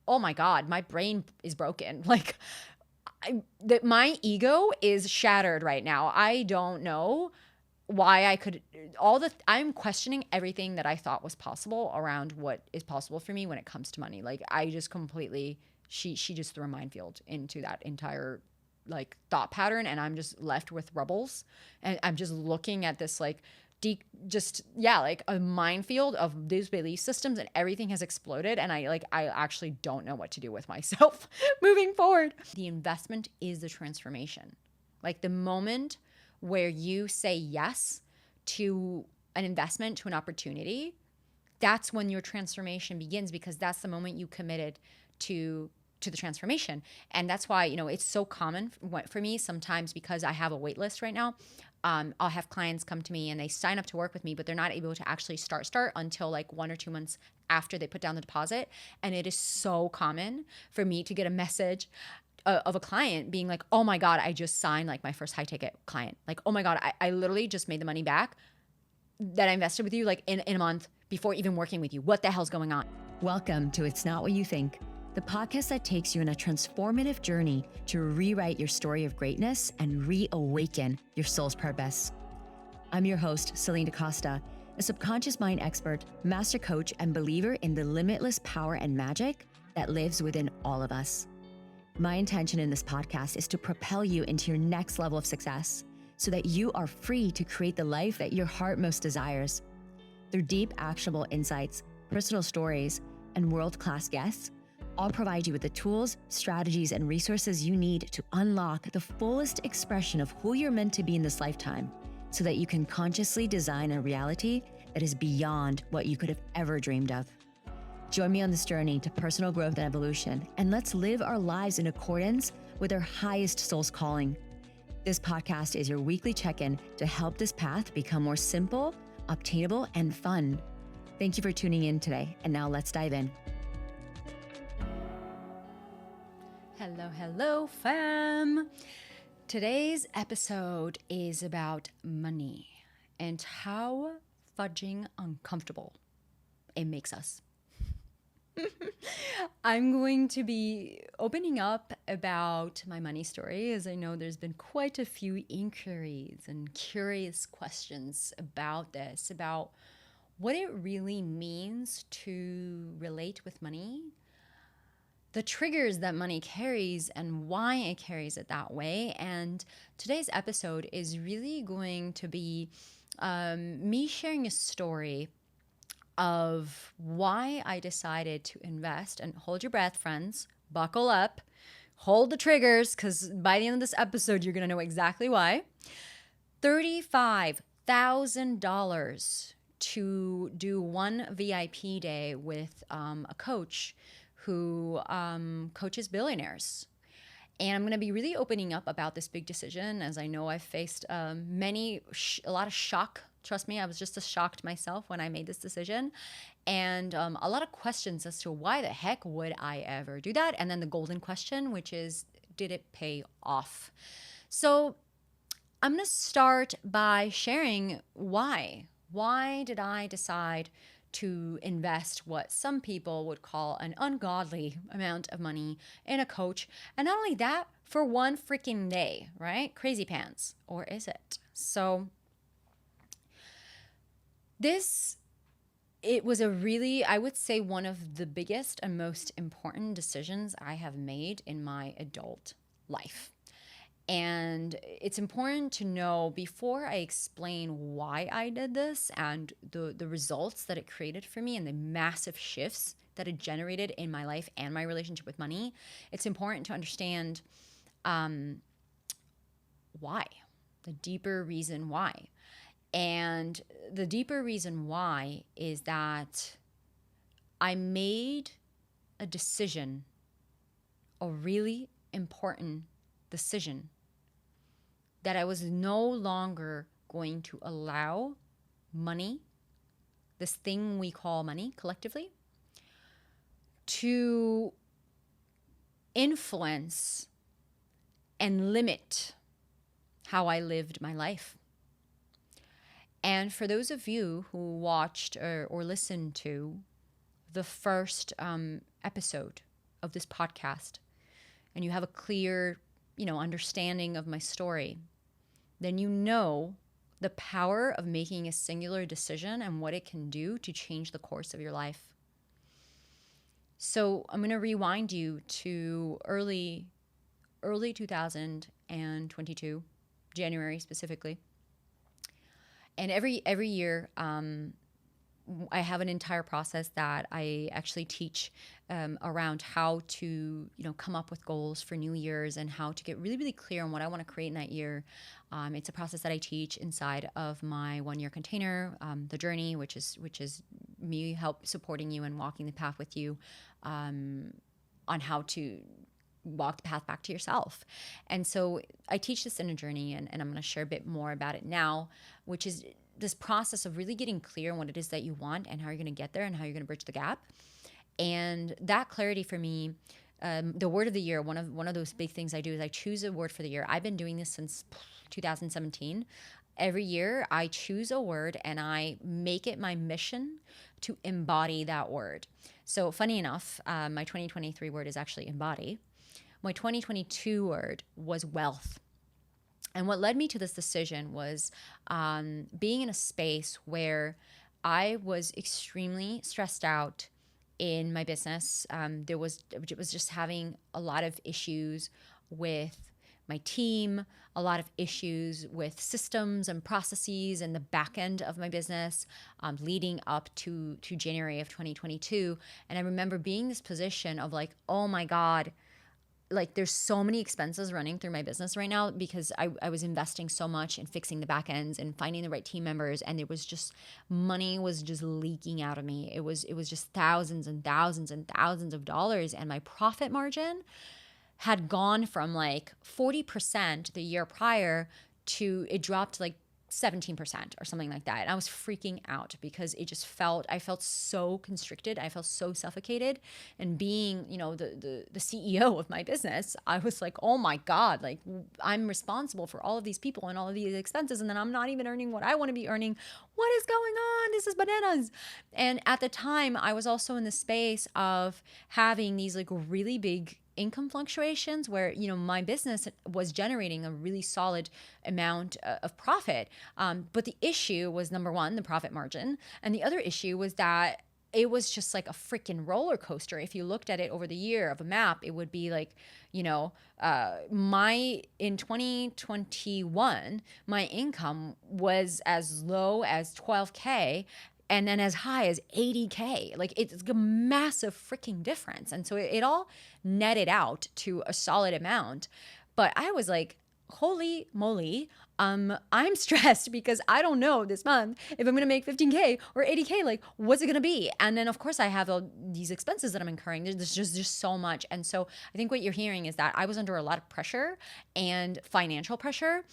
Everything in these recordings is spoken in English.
oh my God, my brain is broken. Like my ego is shattered right now. I don't know why I could I'm questioning everything that I thought was possible around what is possible for me when it comes to money. Like I just completely she just threw a minefield into that entire like thought pattern, and I'm just left with rubbles, and I'm just looking at this like like a minefield of these belief systems, and everything has exploded, and I actually don't know what to do with myself moving forward. The investment is the transformation. Like the moment where you say yes to an investment, to an opportunity, that's when your transformation begins, because that's the moment you committed to the transformation. And that's why, it's so common for me sometimes, because I have a wait list right now. I'll have clients come to me and they sign up to work with me, but they're not able to actually start until like 1 or 2 months after they put down the deposit. And it is so common for me to get a message of a client being like, oh my God, I just signed like my first high ticket client. Like, oh my God, I literally just made the money back that I invested with you like in a month before even working with you. What the hell's going on? Welcome to It's Not What You Think, the podcast that takes you on a transformative journey to rewrite your story of greatness and reawaken your soul's purpose. I'm your host, Celine DaCosta, a subconscious mind expert, master coach, and believer in the limitless power and magic that lives within all of us. My intention in this podcast is to propel you into your next level of success so that you are free to create the life that your heart most desires. Through deep, actionable insights, personal stories, and world-class guests, I'll provide you with the tools, strategies, and resources you need to unlock the fullest expression of who you're meant to be in this lifetime so that you can consciously design a reality that is beyond what you could have ever dreamed of. Join me on this journey to personal growth and evolution, and let's live our lives in accordance with our highest soul's calling. This podcast is your weekly check-in to help this path become more simple, obtainable, and fun. Thank you for tuning in today, and now let's dive in. Hello, fam. Today's episode is about money and how fudging uncomfortable it makes us. I'm going to be opening up about my money story, as I know there's been quite a few inquiries and curious questions about this, about what it really means to relate with money, the triggers that money carries and why it carries it that way. And today's episode is really going to be me sharing a story of why I decided to invest. And hold your breath, friends, buckle up, hold the triggers, because by the end of this episode, you're going to know exactly why. $35,000 to do one VIP day with a coach who coaches billionaires. And I'm going to be really opening up about this big decision, as I know I've faced a lot of shock. Trust me, I was just as shocked myself when I made this decision. And a lot of questions as to why the heck would I ever do that? And then the golden question, which is, did it pay off? So I'm going to start by sharing why. Why did I decide to invest what some people would call an ungodly amount of money in a coach? And not only that, for one freaking day, right? Crazy pants. Or is it? So it was I would say, one of the biggest and most important decisions I have made in my adult life. And it's important to know, before I explain why I did this and the results that it created for me and the massive shifts that it generated in my life and my relationship with money, it's important to understand why, the deeper reason why. And the deeper reason why is that I made a decision, a really important decision, that I was no longer going to allow money, this thing we call money collectively, to influence and limit how I lived my life. And for those of you who watched or listened to the first episode of this podcast and you have a clear, understanding of my story, then you know the power of making a singular decision and what it can do to change the course of your life. So I'm going to rewind you to early 2022, January specifically. And every year, I have an entire process that I actually teach around how to, come up with goals for New Year's and how to get really, really clear on what I want to create in that year. It's a process that I teach inside of my 1 year container, the journey, which is me help supporting you and walking the path with you on how to walk the path back to yourself. And so I teach this in a journey, and I'm going to share a bit more about it now, which is this process of really getting clear on what it is that you want and how you're going to get there and how you're going to bridge the gap. And that clarity for me, the word of the year, one of those big things I do is I choose a word for the year. I've been doing this since 2017. Every year I choose a word and I make it my mission to embody that word. So funny enough, my 2023 word is actually embody. My 2022 word was wealth. And what led me to this decision was being in a space where I was extremely stressed out in my business. It was just having a lot of issues with my team, a lot of issues with systems and processes and the back end of my business leading up to January of 2022. And I remember being in this position of like, oh my God, like there's so many expenses running through my business right now because I was investing so much in fixing the back ends and finding the right team members, and it was just money was just leaking out of me. It was just thousands and thousands and thousands of dollars, and my profit margin had gone from like 40% the year prior to it dropped to like 17% or something like that. And I was freaking out because I felt so constricted. I felt so suffocated. And being, the CEO of my business, I was like, oh my God, like I'm responsible for all of these people and all of these expenses. And then I'm not even earning what I want to be earning. What is going on? This is bananas. And at the time I was also in the space of having these like really big income fluctuations where, my business was generating a really solid amount of profit. But the issue was, number one, the profit margin. And the other issue was that it was just like a freaking roller coaster. If you looked at it over the year of a map, it would be like, in 2021, my income was as low as 12K and then as high as 80K. Like it's a massive freaking difference. And so it all netted out to a solid amount. But I was like, holy moly, I'm stressed because I don't know this month if I'm going to make 15K or 80K. Like, what's it going to be? And then of course I have all these expenses that I'm incurring. There's just so much. And so I think what you're hearing is that I was under a lot of pressure and financial pressure.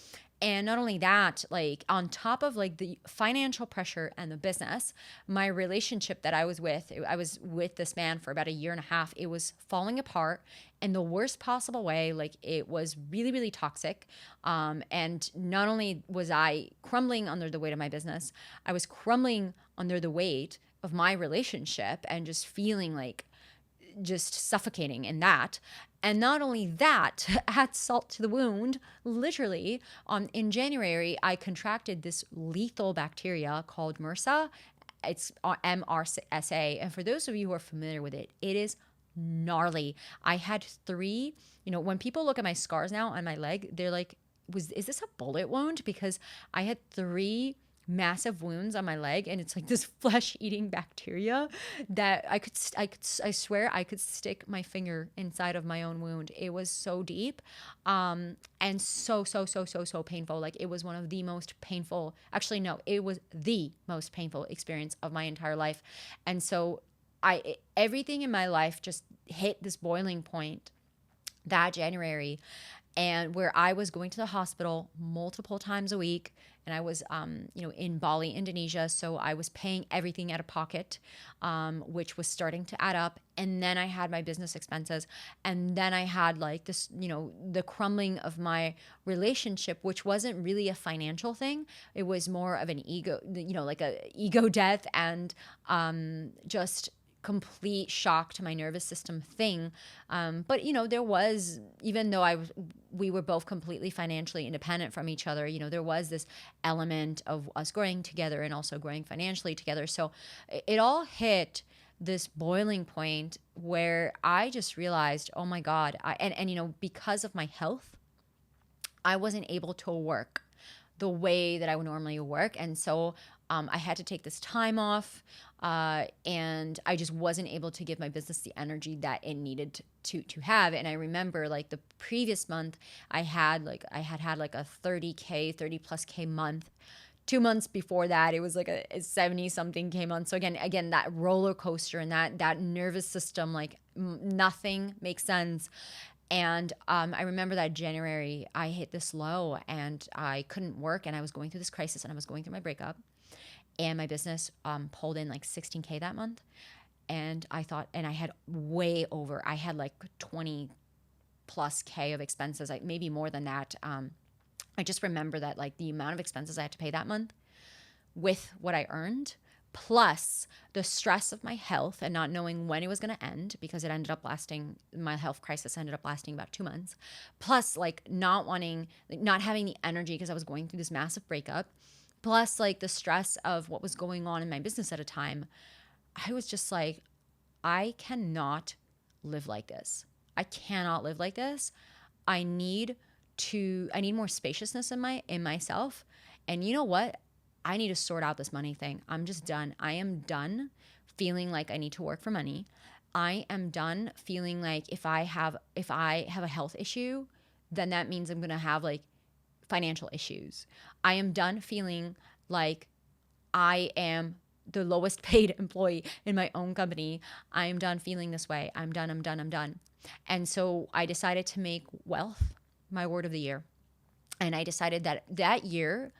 And not only that, like on top of like the financial pressure and the business, my relationship that I was with this man for about a year and a half. It was falling apart in the worst possible way. Like it was really, really toxic. And not only was I crumbling under the weight of my business, I was crumbling under the weight of my relationship and just feeling like just suffocating in that. And not only that, add salt to the wound, literally, in January, I contracted this lethal bacteria called MRSA. It's MRSA. And for those of you who are familiar with it, it is gnarly. I had 3, when people look at my scars now on my leg, they're like, is this a bullet wound? Because I had 3 massive wounds on my leg, and it's like this flesh-eating bacteria that I swear I could stick my finger inside of my own wound. It was so deep, and so painful. Like it was one of the most painful. Actually, no, it was the most painful experience of my entire life, and so everything in my life just hit this boiling point that January. And where I was going to the hospital multiple times a week, and I was, in Bali, Indonesia. So I was paying everything out of pocket, which was starting to add up. And then I had my business expenses. And then I had like this, the crumbling of my relationship, which wasn't really a financial thing. It was more of an ego, like a ego death and just complete shock to my nervous system thing. But there was, even though we were both completely financially independent from each other, there was this element of us growing together and also growing financially together. So it all hit this boiling point where I just realized, oh my God, because of my health, I wasn't able to work the way that I would normally work. And so I had to take this time off, and I just wasn't able to give my business the energy that it needed to have. And I remember like the previous month, I had like a 30 plus K month. 2 months before that, it was like a 70 something K month. So again, that roller coaster and that nervous system, like nothing makes sense. And I remember that January, I hit this low and I couldn't work, and I was going through this crisis, and I was going through my breakup, and my business pulled in like 16K that month. And I thought, and I had I had like 20 plus K of expenses, like maybe more than that. I just remember that like the amount of expenses I had to pay that month with what I earned, plus the stress of my health and not knowing when it was going to end, because my health crisis ended up lasting about 2 months, plus like not having the energy because I was going through this massive breakup, plus like the stress of what was going on in my business at a time. I was just like, I cannot live like this. I cannot live like this. I need more spaciousness in myself. And you know what? I need to sort out this money thing. I'm just done. I am done feeling like I need to work for money. I am done feeling like if I have a health issue, then that means I'm going to have like financial issues. I am done feeling like I am the lowest paid employee in my own company. I am done feeling this way. I'm done. And so I decided to make wealth my word of the year. And I decided that year,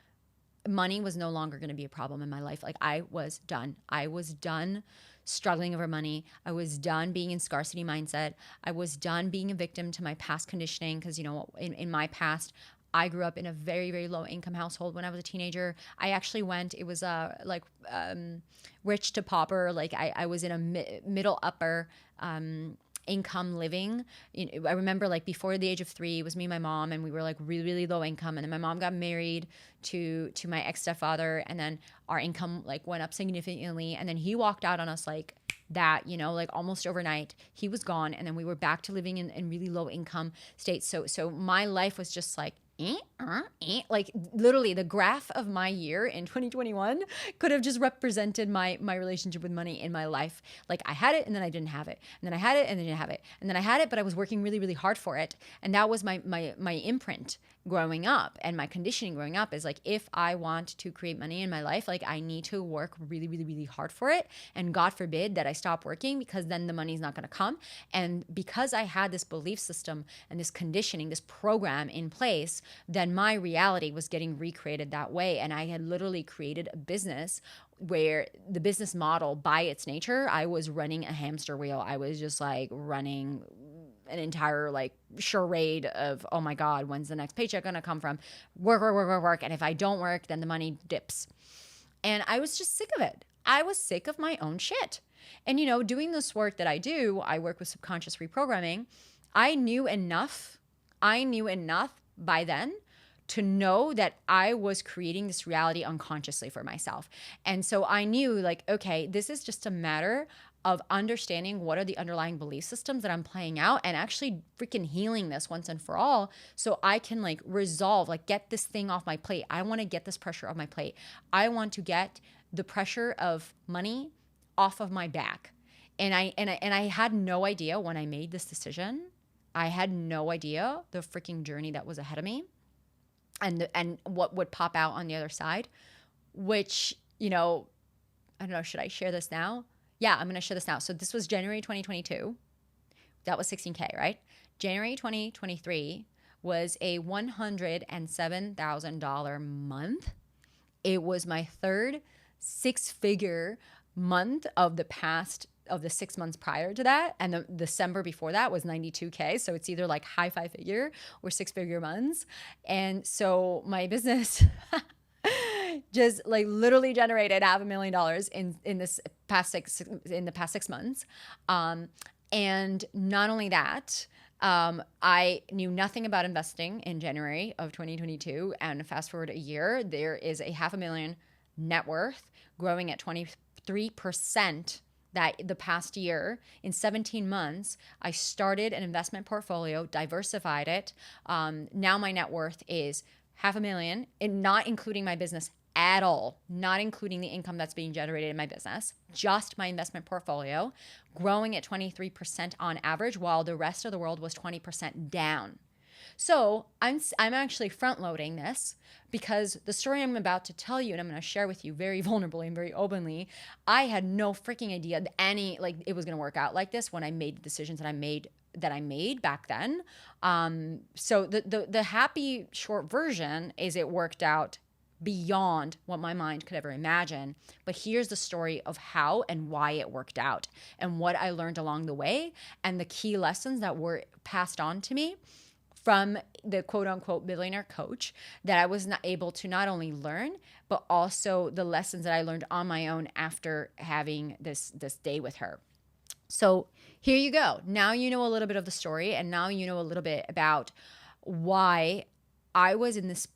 money was no longer going to be a problem in my life. Like I was done. I was done struggling over money. I was done being in scarcity mindset. I was done being a victim to my past conditioning. Because, in my past, I grew up in a very, very low income household when I was a teenager. I actually it was rich to pauper. Like I was in a middle upper income living. I remember like before the age of 3, it was me and my mom, and we were like really, really low income. And then my mom got married to my ex-stepfather, and then our income like went up significantly. And then he walked out on us like that, like almost overnight. He was gone, and then we were back to living in really low income states. So my life was just like, like literally the graph of my year in 2021 could have just represented my relationship with money in my life. Like I had it and then I didn't have it, and then I had it and then I didn't have it, and then I had it but I was working really, really hard for it. And that was my imprint growing up, and my conditioning growing up is like, if I want to create money in my life, like I need to work really, really, really hard for it. And God forbid that I stop working, because then the money's not going to come. And because I had this belief system and this conditioning, this program in place, then my reality was getting recreated that way. And I had literally created a business where the business model, by its nature, I was running a hamster wheel. I was just like running an entire like charade of, oh my God, when's the next paycheck gonna come from? Work. And if I don't work, then the money dips. And I was just sick of it. I was sick of my own shit. And doing this work that I do, I work with subconscious reprogramming. I knew enough by then to know that I was creating this reality unconsciously for myself. And so I knew like, okay, this is just a matter of understanding what are the underlying belief systems that I'm playing out, and actually freaking healing this once and for all, so I can like resolve, like get this thing off my plate. I want to get this pressure off my plate. I want to get the pressure of money off of my back. And I had no idea when I made this decision. I had no idea the freaking journey that was ahead of me, and what would pop out on the other side, which, I don't know, should I share this now? Yeah, I'm going to share this now. So this was January 2022. That was 16K, right? January 2023 was a $107,000 month. It was my third 6-figure month of the 6 months prior to that. And the December before that was 92K. So it's either like high 5-figure or 6-figure months. And so my business just like literally generated $500,000 in the past 6 months. And not only that, I knew nothing about investing in January of 2022, and fast forward a year, there is a $500,000 net worth growing at 23% that the past year. In 17 months, I started an investment portfolio, diversified it. Now my net worth is $500,000, and not including my business at all, not including the income that's being generated in my business, just my investment portfolio, growing at 23% on average, while the rest of the world was 20% down. So I'm actually front loading this because the story I'm about to tell you and I'm going to share with you very vulnerably and very openly, I had no freaking idea that it was going to work out like this when I made the decisions that I made back then. So the happy short version is it worked out beyond what my mind could ever imagine. But here's the story of how and why it worked out and what I learned along the way and the key lessons that were passed on to me from the quote unquote billionaire coach that I was not able to not only learn, but also the lessons that I learned on my own after having this day with her. So here you go. Now you know a little bit of the story, and now you know a little bit about why I was in this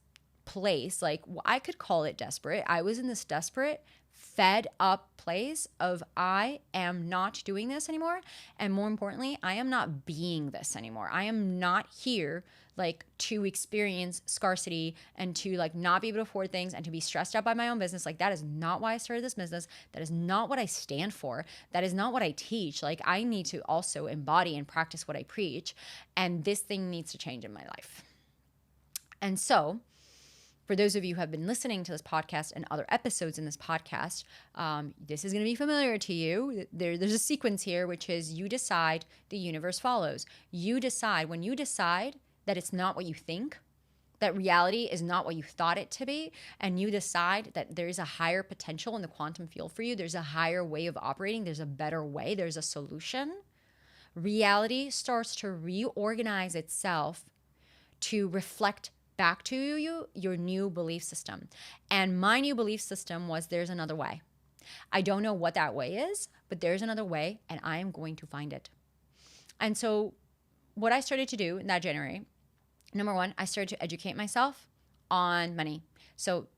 place. Like, I could call it desperate. I was in this desperate, fed up place of I am not doing this anymore. And more importantly, I am not being this anymore. I am not here like to experience scarcity and to like not be able to afford things and to be stressed out by my own business. Like, that is not why I started this business. That is not what I stand for. That is not what I teach. Like, I need to also embody and practice what I preach. And this thing needs to change in my life. And so, for those of you who have been listening to this podcast and other episodes in this podcast, this is going to be familiar to you. There's a sequence here, which is you decide, the universe follows. You decide. When you decide that it's not what you think, that reality is not what you thought it to be, and you decide that there's a higher potential in the quantum field for you, there's a higher way of operating, there's a better way, there's a solution, reality starts to reorganize itself to reflect back to you your new belief system. And my new belief system was, there's another way. I don't know what that way is, but there's another way, and I am going to find it. And so what I started to do in that January, number one, I started to educate myself on money. So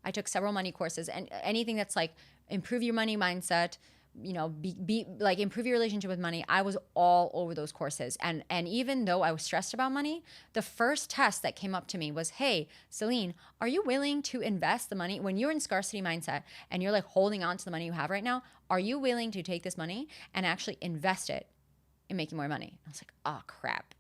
I took several money courses, and anything that's like improve your money mindset, you know, be like improve your relationship with money. I was all over those courses. And even though I was stressed about money, the first test that came up to me was, hey, Celine, are you willing to invest the money when you're in scarcity mindset and you're like holding on to the money you have right now? Are you willing to take this money and actually invest it in making more money? I was like, oh crap.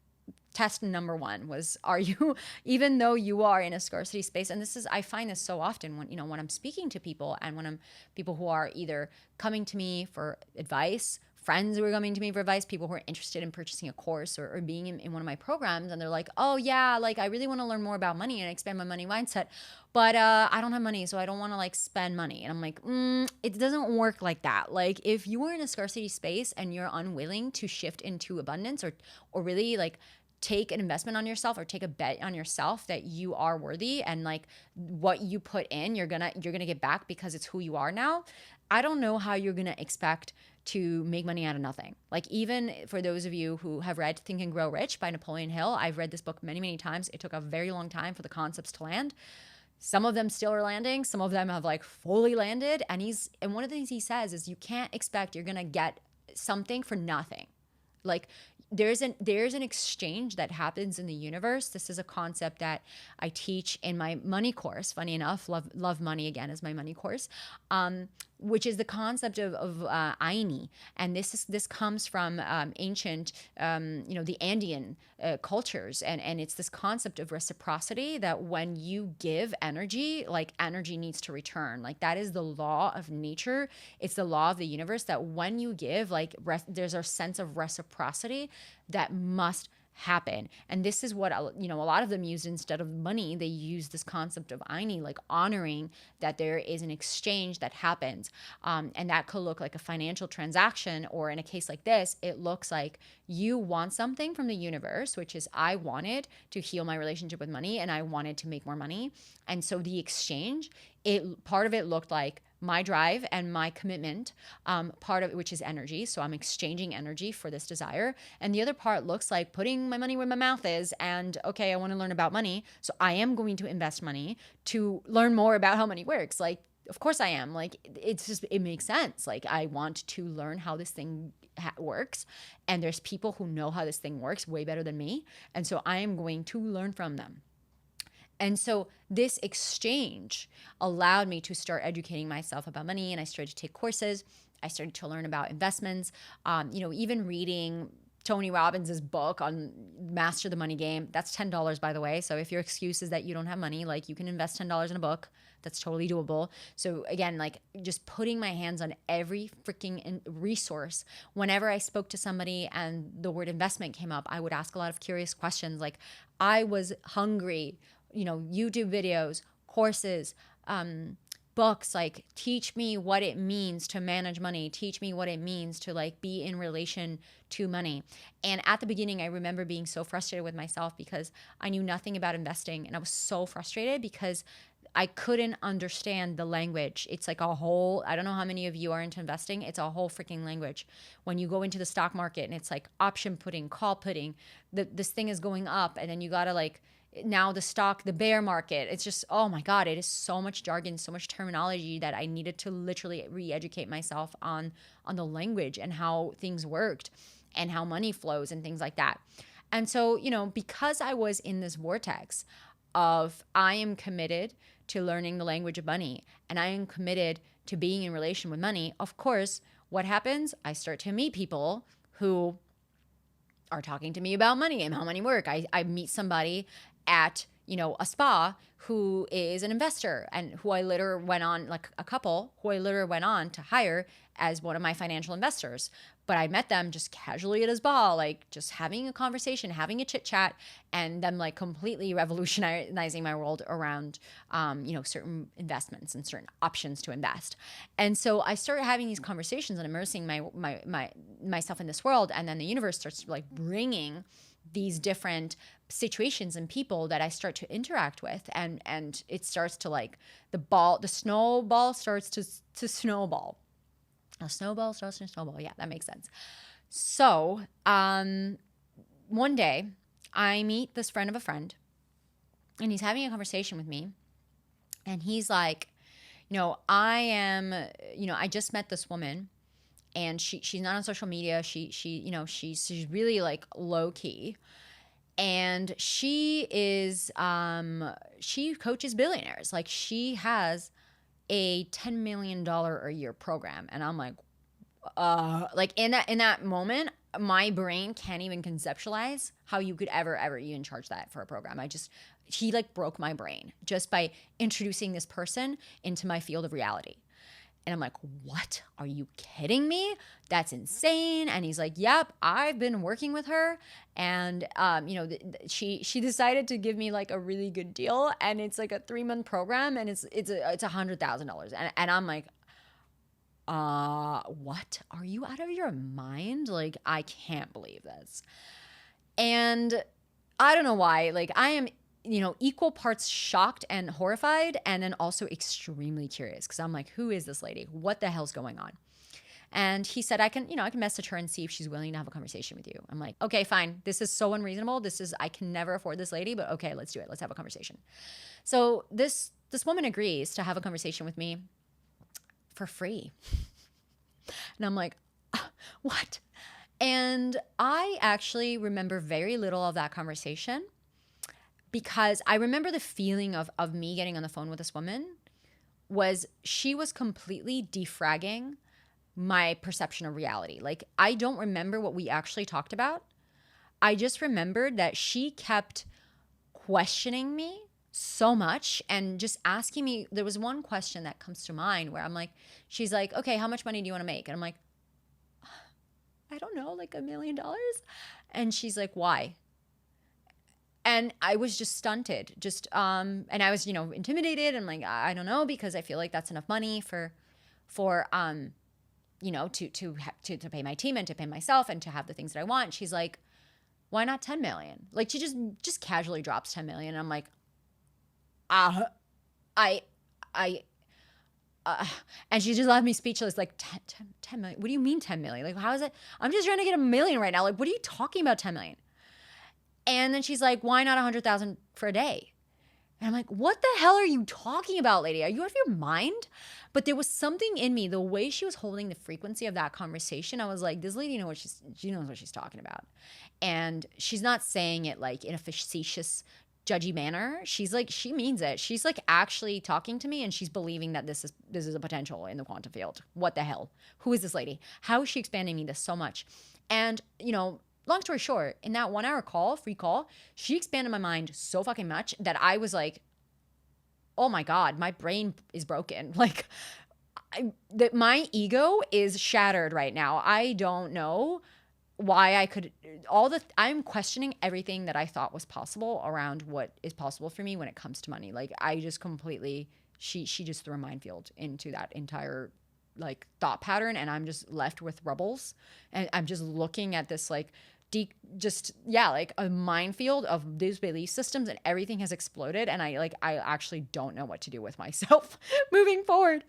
Test number one was, are you, even though you are in a scarcity space, and this is, I find this so often when I'm speaking to people and when I'm people who are either coming to me for advice, friends who are coming to me for advice, people who are interested in purchasing a course or being in one of my programs, and they're like, oh yeah, like I really want to learn more about money and expand my money mindset, but I don't have money, so I don't want to like spend money. And I'm like, it doesn't work like that. Like, if you are in a scarcity space and you're unwilling to shift into abundance or really like take an investment on yourself or take a bet on yourself that you are worthy and like what you put in, you're gonna get back because it's who you are now. I don't know how you're gonna expect to make money out of nothing. Like, even for those of you who have read Think and Grow Rich by Napoleon Hill, I've read this book many, many times. It took a very long time for the concepts to land. Some of them still are landing. Some of them have like fully landed. And one of the things he says is you can't expect you're gonna get something for nothing. Like, there's an exchange that happens in the universe. This is a concept that I teach in my money course. Funny enough, love money again is my money course, which is the concept of Aini, and this comes from ancient, the Andean cultures, and it's this concept of reciprocity, that when you give energy, like energy needs to return. Like, that is the law of nature. It's the law of the universe that when you give, like there's a sense of reciprocity that must happen. And this is what, a lot of them use instead of money. They use this concept of Aini, like honoring that there is an exchange that happens. And that could look like a financial transaction, or in a case like this, it looks like you want something from the universe, which is I wanted to heal my relationship with money and I wanted to make more money. And so the exchange, part of it looked like my drive and my commitment, part of it, which is energy. So I'm exchanging energy for this desire. And the other part looks like putting my money where my mouth is. And okay, I want to learn about money. So I am going to invest money to learn more about how money works. Like, of course I am. Like, it makes sense. Like, I want to learn how this thing works. And there's people who know how this thing works way better than me. And so I am going to learn from them. And so this exchange allowed me to start educating myself about money, and I started to take courses. I started to learn about investments, even reading Tony Robbins' book on Master the Money Game. That's $10, by the way. So if your excuse is that you don't have money, like, you can invest $10 in a book. That's totally doable. So again, like, just putting my hands on every freaking resource. Whenever I spoke to somebody and the word investment came up, I would ask a lot of curious questions. Like, I was hungry, YouTube videos, courses, books, like, teach me what it means to manage money, teach me what it means to, like, be in relation to money. And at the beginning, I remember being so frustrated with myself because I knew nothing about investing, and I was so frustrated because I couldn't understand the language. It's like a whole, I don't know how many of you are into investing. It's a whole freaking language. When you go into the stock market and it's like option putting, call putting, this thing is going up, and then you gotta, like, now the bear market, it's just, oh my God, it is so much jargon, so much terminology that I needed to literally re-educate myself on the language and how things worked and how money flows and things like that. And so, because I was in this vortex of I am committed to learning the language of money and I am committed to being in relation with money, of course, what happens? I start to meet people who are talking to me about money and how money work. I meet somebody at, a spa who is an investor and who I later went on, like a couple who I later went on to hire as one of my financial investors. But I met them just casually at a spa, like just having a conversation, having a chit chat, and them like completely revolutionizing my world around, certain investments and certain options to invest. And so I started having these conversations and immersing myself in this world. And then the universe starts like bringing these different situations and people that I start to interact with. And it starts to like the snowball starts to snowball. A snowball starts to snowball. Yeah, that makes sense. So one day I meet this friend of a friend and he's having a conversation with me. And he's like, I just met this woman and she's not on social media. She's really like low key. And she is, she coaches billionaires. Like she has a $10 million a year program. And I'm like in that moment, my brain can't even conceptualize how you could ever even charge that for a program. He like broke my brain just by introducing this person into my field of reality. And I'm like, what? Are you kidding me? That's insane. And he's like, yep, I've been working with her. And, she decided to give me like a really good deal. And it's like a 3-month program and it's $100,000. And I'm like, what? Are you out of your mind? Like, I can't believe this. And I don't know why. Like, I am equal parts shocked and horrified, and then also extremely curious because I'm like, who is this lady? What the hell's going on? And he said, I can message her and see if she's willing to have a conversation with you. I'm like, okay, fine. This is so unreasonable. I can never afford this lady, but okay, let's do it. Let's have a conversation. So this woman agrees to have a conversation with me for free. And I'm like, what? And I actually remember very little of that conversation, because I remember the feeling of me getting on the phone with this woman was she was completely defragging my perception of reality. Like, I don't remember what we actually talked about. I just remembered that she kept questioning me so much and just asking me. There was one question that comes to mind where I'm like, she's like, okay, how much money do you want to make? And I'm like, I don't know, like $1 million. And she's like, why? And I was just stunted, and I was, intimidated. I'm like, I don't know, because I feel like that's enough money for to pay my team and to pay myself and to have the things that I want. She's like, why not 10 million? Like, she just casually drops 10 million. And I'm like, I, I, and she just left me speechless. Like 10 million. What do you mean 10 million? Like, how is it? I'm just trying to get 1 million right now. Like, what are you talking about 10 million? And then she's like, why not 100,000 for a day? And I'm like, what the hell are you talking about, lady? Are you out of your mind? But there was something in me, the way she was holding the frequency of that conversation. I was like, this lady she knows what she's talking about. And she's not saying it like in a facetious, judgy manner. She's like, she means it. She's like actually talking to me, and she's believing that this is a potential in the quantum field. What the hell? Who is this lady? How is she expanding me this so much? And, long story short, in that 1 hour free call, she expanded my mind so fucking much that I was like, oh my God, my brain is broken. Like, my ego is shattered right now. I don't know why I'm questioning everything that I thought was possible around what is possible for me when it comes to money. Like, I just completely, she just threw a minefield into that entire like thought pattern, and I'm just left with rubbles, and I'm just looking at this like like a minefield of these belief systems, and everything has exploded, and I actually don't know what to do with myself moving forward.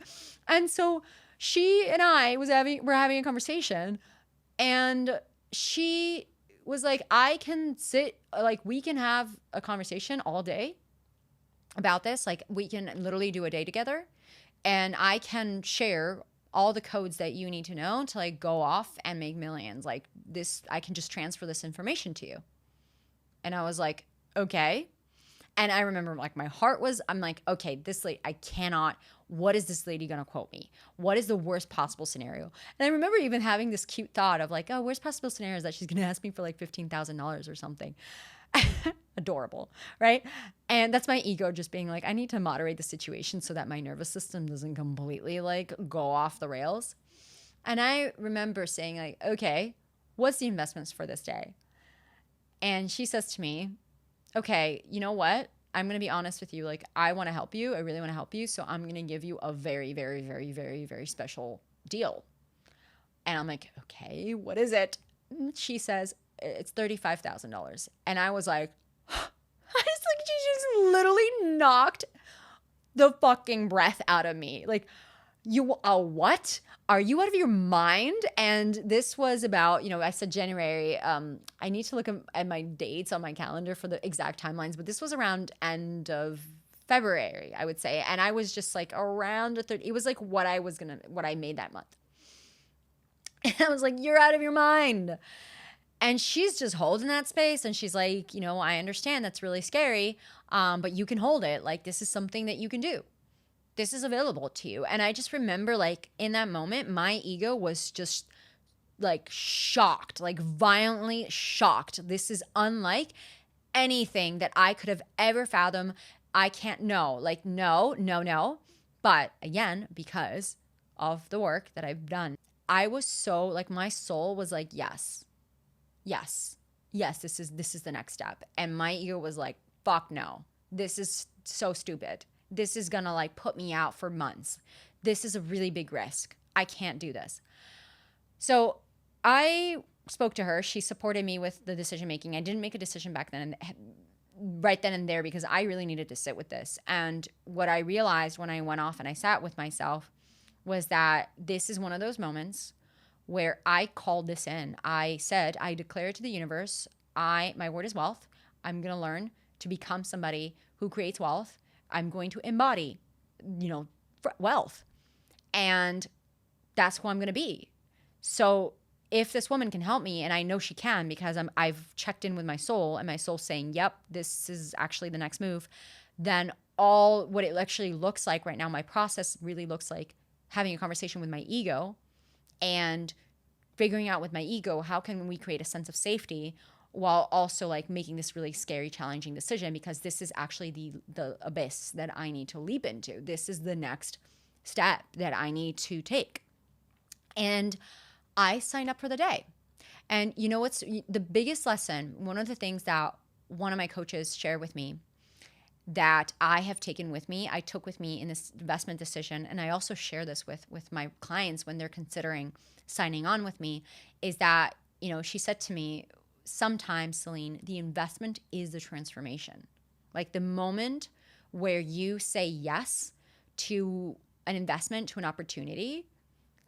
And so she and I were having a conversation, and she was like, I can we can have a conversation all day about this. Like, we can literally do a day together, and I can share all the codes that you need to know to like go off and make millions. Like, this, I can just transfer this information to you. And I was like, okay. And I remember like my heart was, I'm like, okay, this lady, what is this lady going to quote me? What is the worst possible scenario? And I remember even having this cute thought of like, oh, worst possible scenario is that she's going to ask me for like $15,000 or something. Adorable, right? And that's my ego just being like, I need to moderate the situation so that my nervous system doesn't completely like go off the rails. And I remember saying like, okay, what's the investments for this day? And she says to me, okay, you know what? I'm going to be honest with you. Like, I want to help you. I really want to help you. So I'm going to give you a very, very, very, very, very special deal. And I'm like, okay, what is it? And she says, it's $35,000. And I was like, she just literally knocked the fucking breath out of me. Like, what? Are you out of your mind? And this was about, I said January. I need to look at my dates on my calendar for the exact timelines, but this was around end of February, I would say. And I was just like around it was like what I made that month. And I was like, you're out of your mind. And she's just holding that space, and she's like, I understand that's really scary, but you can hold it. Like, this is something that you can do. This is available to you. And I just remember, like, in that moment, my ego was just like shocked, like violently shocked. This is unlike anything that I could have ever fathomed. I can't know. Like, no. But again, because of the work that I've done, I was so like, my soul was like, yes, this is the next step. And my ego was like, fuck no, this is so stupid. This is gonna like put me out for months. This is a really big risk. I can't do this. So I spoke to her. She supported me with the decision making. I didn't make a decision back then, right then and there, because I really needed to sit with this. And what I realized when I went off and I sat with myself was that this is one of those moments where I called this in. I said, I declare to the universe, my word is wealth. I'm going to learn to become somebody who creates wealth. I'm going to embody, wealth. And that's who I'm going to be. So if this woman can help me, and I know she can because I've checked in with my soul, and my soul's saying, yep, this is actually the next move, then all what it actually looks like right now, my process really looks like having a conversation with my ego and figuring out with my ego, how can we create a sense of safety while also like making this really scary, challenging decision, because this is actually the abyss that I need to leap into. This is the next step that I need to take. And I signed up for the day. And what's the biggest lesson? One of the things that one of my coaches shared with me that I have taken with me, I took with me in this investment decision, and I also share this with my clients when they're considering signing on with me, is that, she said to me, sometimes, Celine, the investment is the transformation. Like the moment where you say yes to an investment, to an opportunity,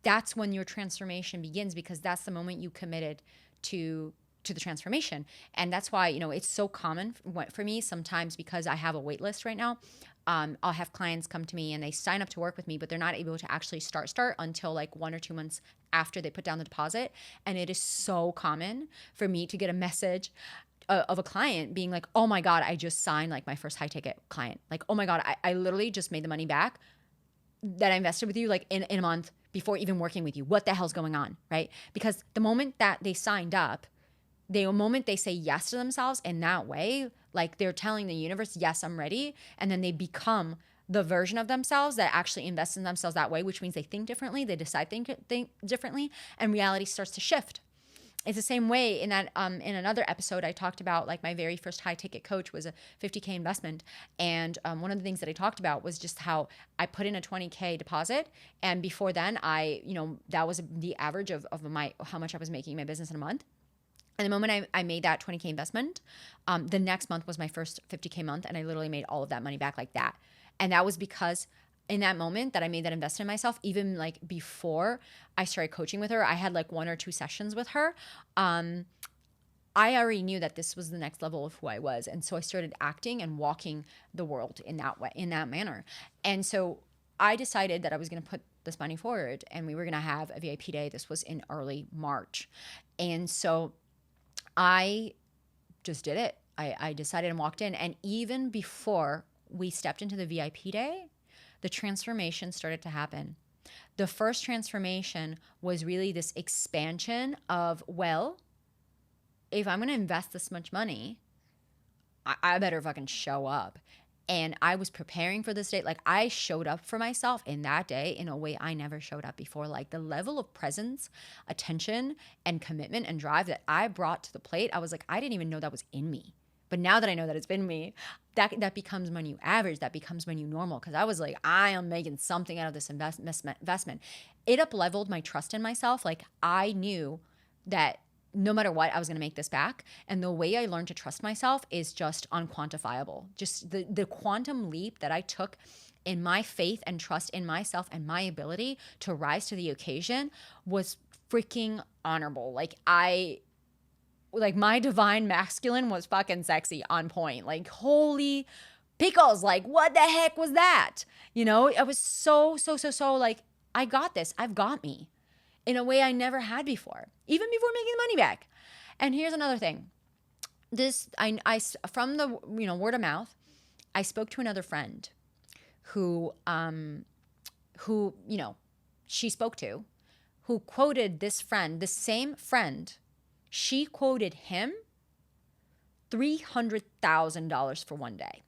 that's when your transformation begins, because that's the moment you committed to the transformation. And that's why, it's so common for me sometimes, because I have a wait list right now. I'll have clients come to me and they sign up to work with me, but they're not able to actually start until like 1 or 2 months after they put down the deposit. And it is so common for me to get a message of a client being like, oh my God, I just signed like my first high ticket client. Like, oh my God, I literally just made the money back that I invested with you like in a month before even working with you. What the hell's going on, right? Because the moment that they signed up, the moment they say yes to themselves in that way, like they're telling the universe, yes, I'm ready. And then they become the version of themselves that actually invests in themselves that way, which means they think differently, they decide think differently, and reality starts to shift. It's the same way in that in another episode, I talked about like my very first high ticket coach was a 50K investment. And one of the things that I talked about was just how I put in a 20K deposit. And before then that was the average of how much I was making in my business in a month. And the moment I made that 20K investment, the next month was my first 50K month. And I literally made all of that money back like that. And that was because in that moment that I made that investment in myself, even like before I started coaching with her, I had like 1 or 2 sessions with her. I already knew that this was the next level of who I was. And so I started acting and walking the world in that way, in that manner. And so I decided that I was going to put this money forward and we were going to have a VIP day. This was in early March. And so I just did it. I decided and walked in. And even before we stepped into the VIP day, the transformation started to happen. The first transformation was really this expansion of, well, if I'm going to invest this much money, I better fucking show up. And I was preparing for this day. Like I showed up for myself in that day in a way I never showed up before. Like the level of presence, attention, and commitment and drive that I brought to the plate, I was like, I didn't even know that was in me. But now that I know that it's been me, that becomes my new average. That becomes my new normal. Because I was like, I am making something out of this investment. It up-leveled my trust in myself. Like I knew that no matter what, I was going to make this back. And the way I learned to trust myself is just unquantifiable. Just the quantum leap that I took in my faith and trust in myself and my ability to rise to the occasion was freaking honorable. Like my divine masculine was fucking sexy, on point. Like, holy pickles. Like, what the heck was that? I was so like, I got this. I've got me in a way I never had before, even before making the money back. And here's another thing. I from the, word of mouth, I spoke to another friend who she spoke to, who quoted this friend, the same friend. She quoted him $300,000 for one day.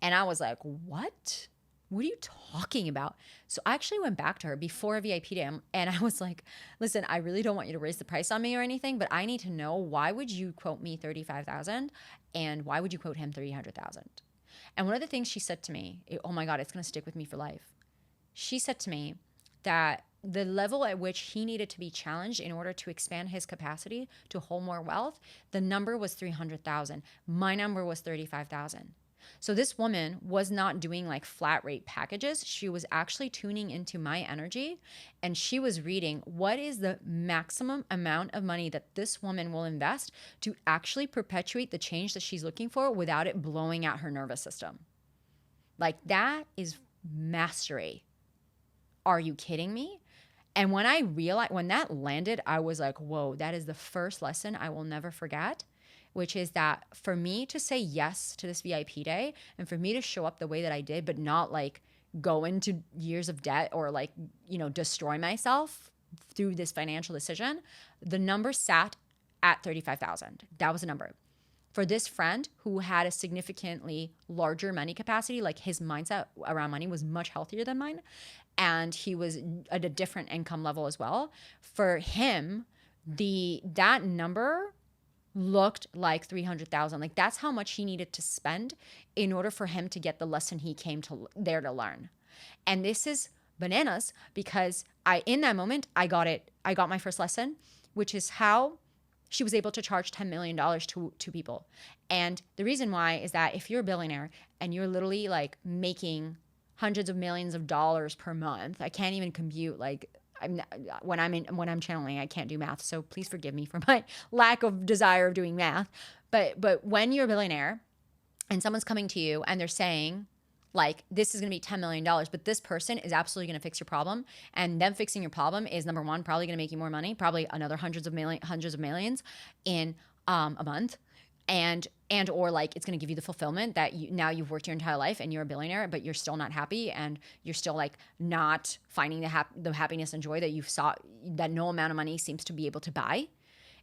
And I was like, what? What are you talking about? So I actually went back to her before a VIP day and I was like, listen, I really don't want you to raise the price on me or anything, but I need to know, why would you quote me $35,000 and why would you quote him $300,000? And one of the things she said to me, oh my God, it's going to stick with me for life. She said to me that the level at which he needed to be challenged in order to expand his capacity to hold more wealth, the number was 300,000. My number was 35,000. So this woman was not doing like flat rate packages. She was actually tuning into my energy and she was reading what is the maximum amount of money that this woman will invest to actually perpetuate the change that she's looking for without it blowing out her nervous system. Like that is mastery. Are you kidding me? And when I realized, when that landed, I was like, whoa, that is the first lesson I will never forget, which is that for me to say yes to this VIP day and for me to show up the way that I did, but not like go into years of debt or like, destroy myself through this financial decision, the number sat at 35,000. That was the number. For this friend who had a significantly larger money capacity, like his mindset around money was much healthier than mine, and he was at a different income level as well. For him, that number looked like 300,000. Like that's how much he needed to spend in order for him to get the lesson he came to there to learn. And this is bananas because in that moment, I got it. I got my first lesson, which is how she was able to charge $10 million to people. And the reason why is that if you're a billionaire and you're literally like making hundreds of millions of dollars per month, I can't even compute like when I'm channeling, I can't do math. So please forgive me for my lack of desire of doing math. But when you're a billionaire and someone's coming to you and they're saying, like, this is going to be $10 million, but this person is absolutely going to fix your problem. And them fixing your problem is, number one, probably going to make you more money, probably another hundreds of millions in a month. And or like it's going to give you the fulfillment that now you've worked your entire life and you're a billionaire, but you're still not happy and you're still like not finding the happiness and joy that you've sought, that no amount of money seems to be able to buy.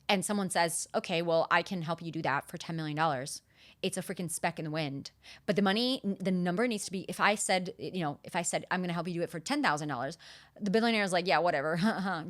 And someone says, okay, well, I can help you do that for $10 million. It's a freaking speck in the wind. But the number needs to be, if I said, I'm going to help you do it for $10,000, the billionaire is like, yeah, whatever,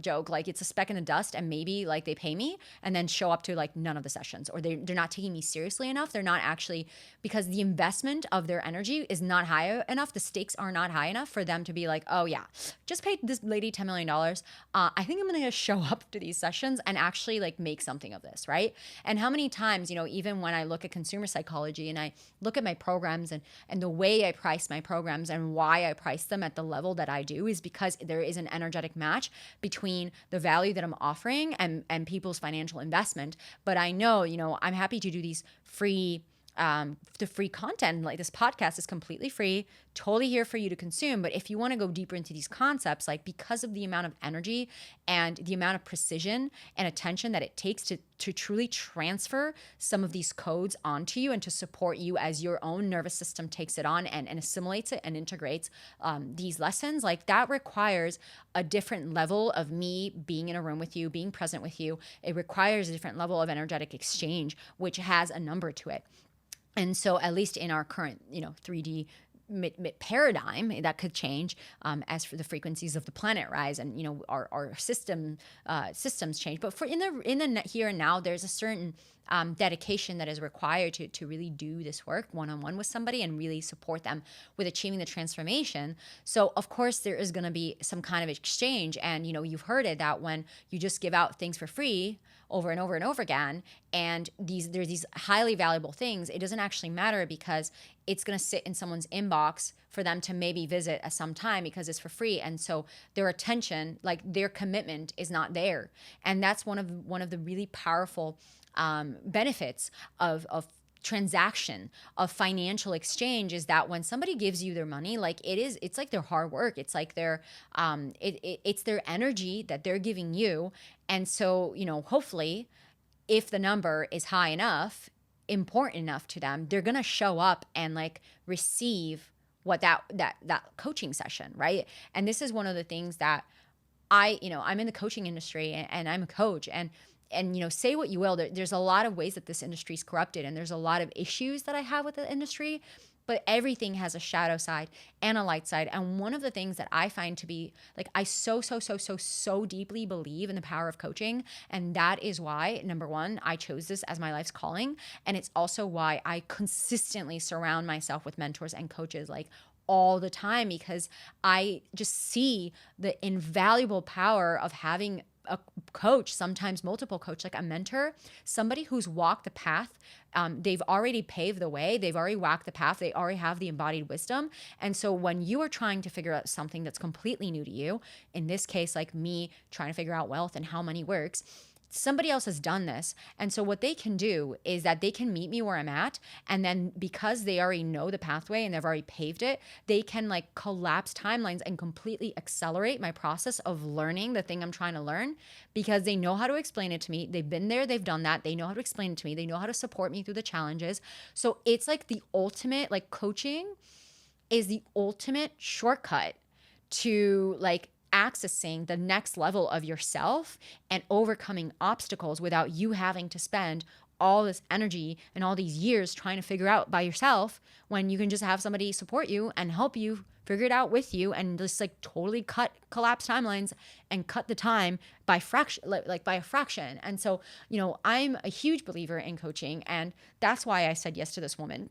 joke. Like it's a speck in the dust and maybe like they pay me and then show up to like none of the sessions, or they're not taking me seriously enough. They're not actually, because the investment of their energy is not high enough. The stakes are not high enough for them to be like, oh yeah, just paid this lady $10 million. I think I'm going to show up to these sessions and actually like make something of this, right? And how many times, even when I look at consumer psychology and I look at my programs and the way I price my programs and why I price them at the level that I do is because there is an energetic match between the value that I'm offering and people's financial investment. But I know, I'm happy to do these free the free content. Like this podcast is completely free, totally here for you to consume. But if you want to go deeper into these concepts, like because of the amount of energy and the amount of precision and attention that it takes to truly transfer some of these codes onto you and to support you as your own nervous system takes it on and assimilates it and integrates these lessons, like that requires a different level of me being in a room with you, being present with you. It requires a different level of energetic exchange, which has a number to it. And so at least in our current, 3D paradigm, that could change as for the frequencies of the planet rise and, our systems change. But for in the here and now, there's a certain dedication that is required to really do this work one-on-one with somebody and really support them with achieving the transformation. So of course there is going to be some kind of exchange. And, you've heard it that when you just give out things for free over and over and over again, and there's these highly valuable things, it doesn't actually matter because it's going to sit in someone's inbox for them to maybe visit at some time because it's for free. And so their attention, like their commitment is not there. And that's one of the really powerful benefits of transaction, of financial exchange, is that when somebody gives you their money, like it's like their hard work. It's like it's their energy that they're giving you. And so, hopefully if the number is high enough, important enough to them, they're going to show up and like receive what that coaching session, right? And this is one of the things that I'm in the coaching industry and I'm a coach, and say what you will, there's a lot of ways that this industry is corrupted and there's a lot of issues that I have with the industry, but everything has a shadow side and a light side. And one of the things that I find to be like, I so deeply believe in the power of coaching. And that is why, number one, I chose this as my life's calling. And it's also why I consistently surround myself with mentors and coaches like all the time, because I just see the invaluable power of having a coach, sometimes multiple coach, like a mentor, somebody who's walked the path. They've already paved the way. They've already walked the path. They already have the embodied wisdom. And so when you are trying to figure out something that's completely new to you, in this case, like me trying to figure out wealth and how money works, somebody else has done this. And so what they can do is that they can meet me where I'm at. And then because they already know the pathway and they've already paved it, they can like collapse timelines and completely accelerate my process of learning the thing I'm trying to learn, because they know how to explain it to me. They've been there, they've done that. They know how to explain it to me. They know how to support me through the challenges. So it's like the ultimate, like coaching is the ultimate shortcut to like accessing the next level of yourself and overcoming obstacles without you having to spend all this energy and all these years trying to figure out by yourself when you can just have somebody support you and help you figure it out with you and just like totally collapse timelines and cut the time by fraction, like by a fraction. And so, I'm a huge believer in coaching, and that's why I said yes to this woman.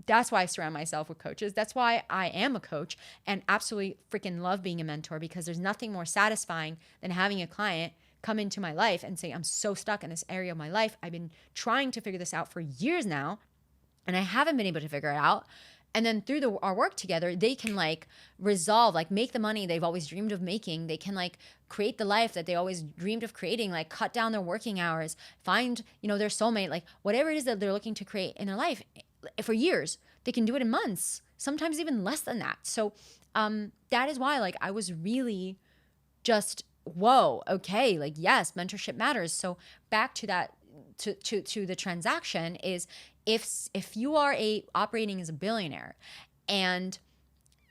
That's why I surround myself with coaches. That's why I am a coach and absolutely freaking love being a mentor, because there's nothing more satisfying than having a client come into my life and say, I'm so stuck in this area of my life. I've been trying to figure this out for years now, and I haven't been able to figure it out. And then through our work together, they can like resolve, like make the money they've always dreamed of making. They can like create the life that they always dreamed of creating, like cut down their working hours, find, their soulmate, like whatever it is that they're looking to create in their life for years. They can do it in months, sometimes even less than that. So that is why like I was really just, whoa, okay, like yes, mentorship matters. So back to that, to the transaction is, if you are operating as a billionaire and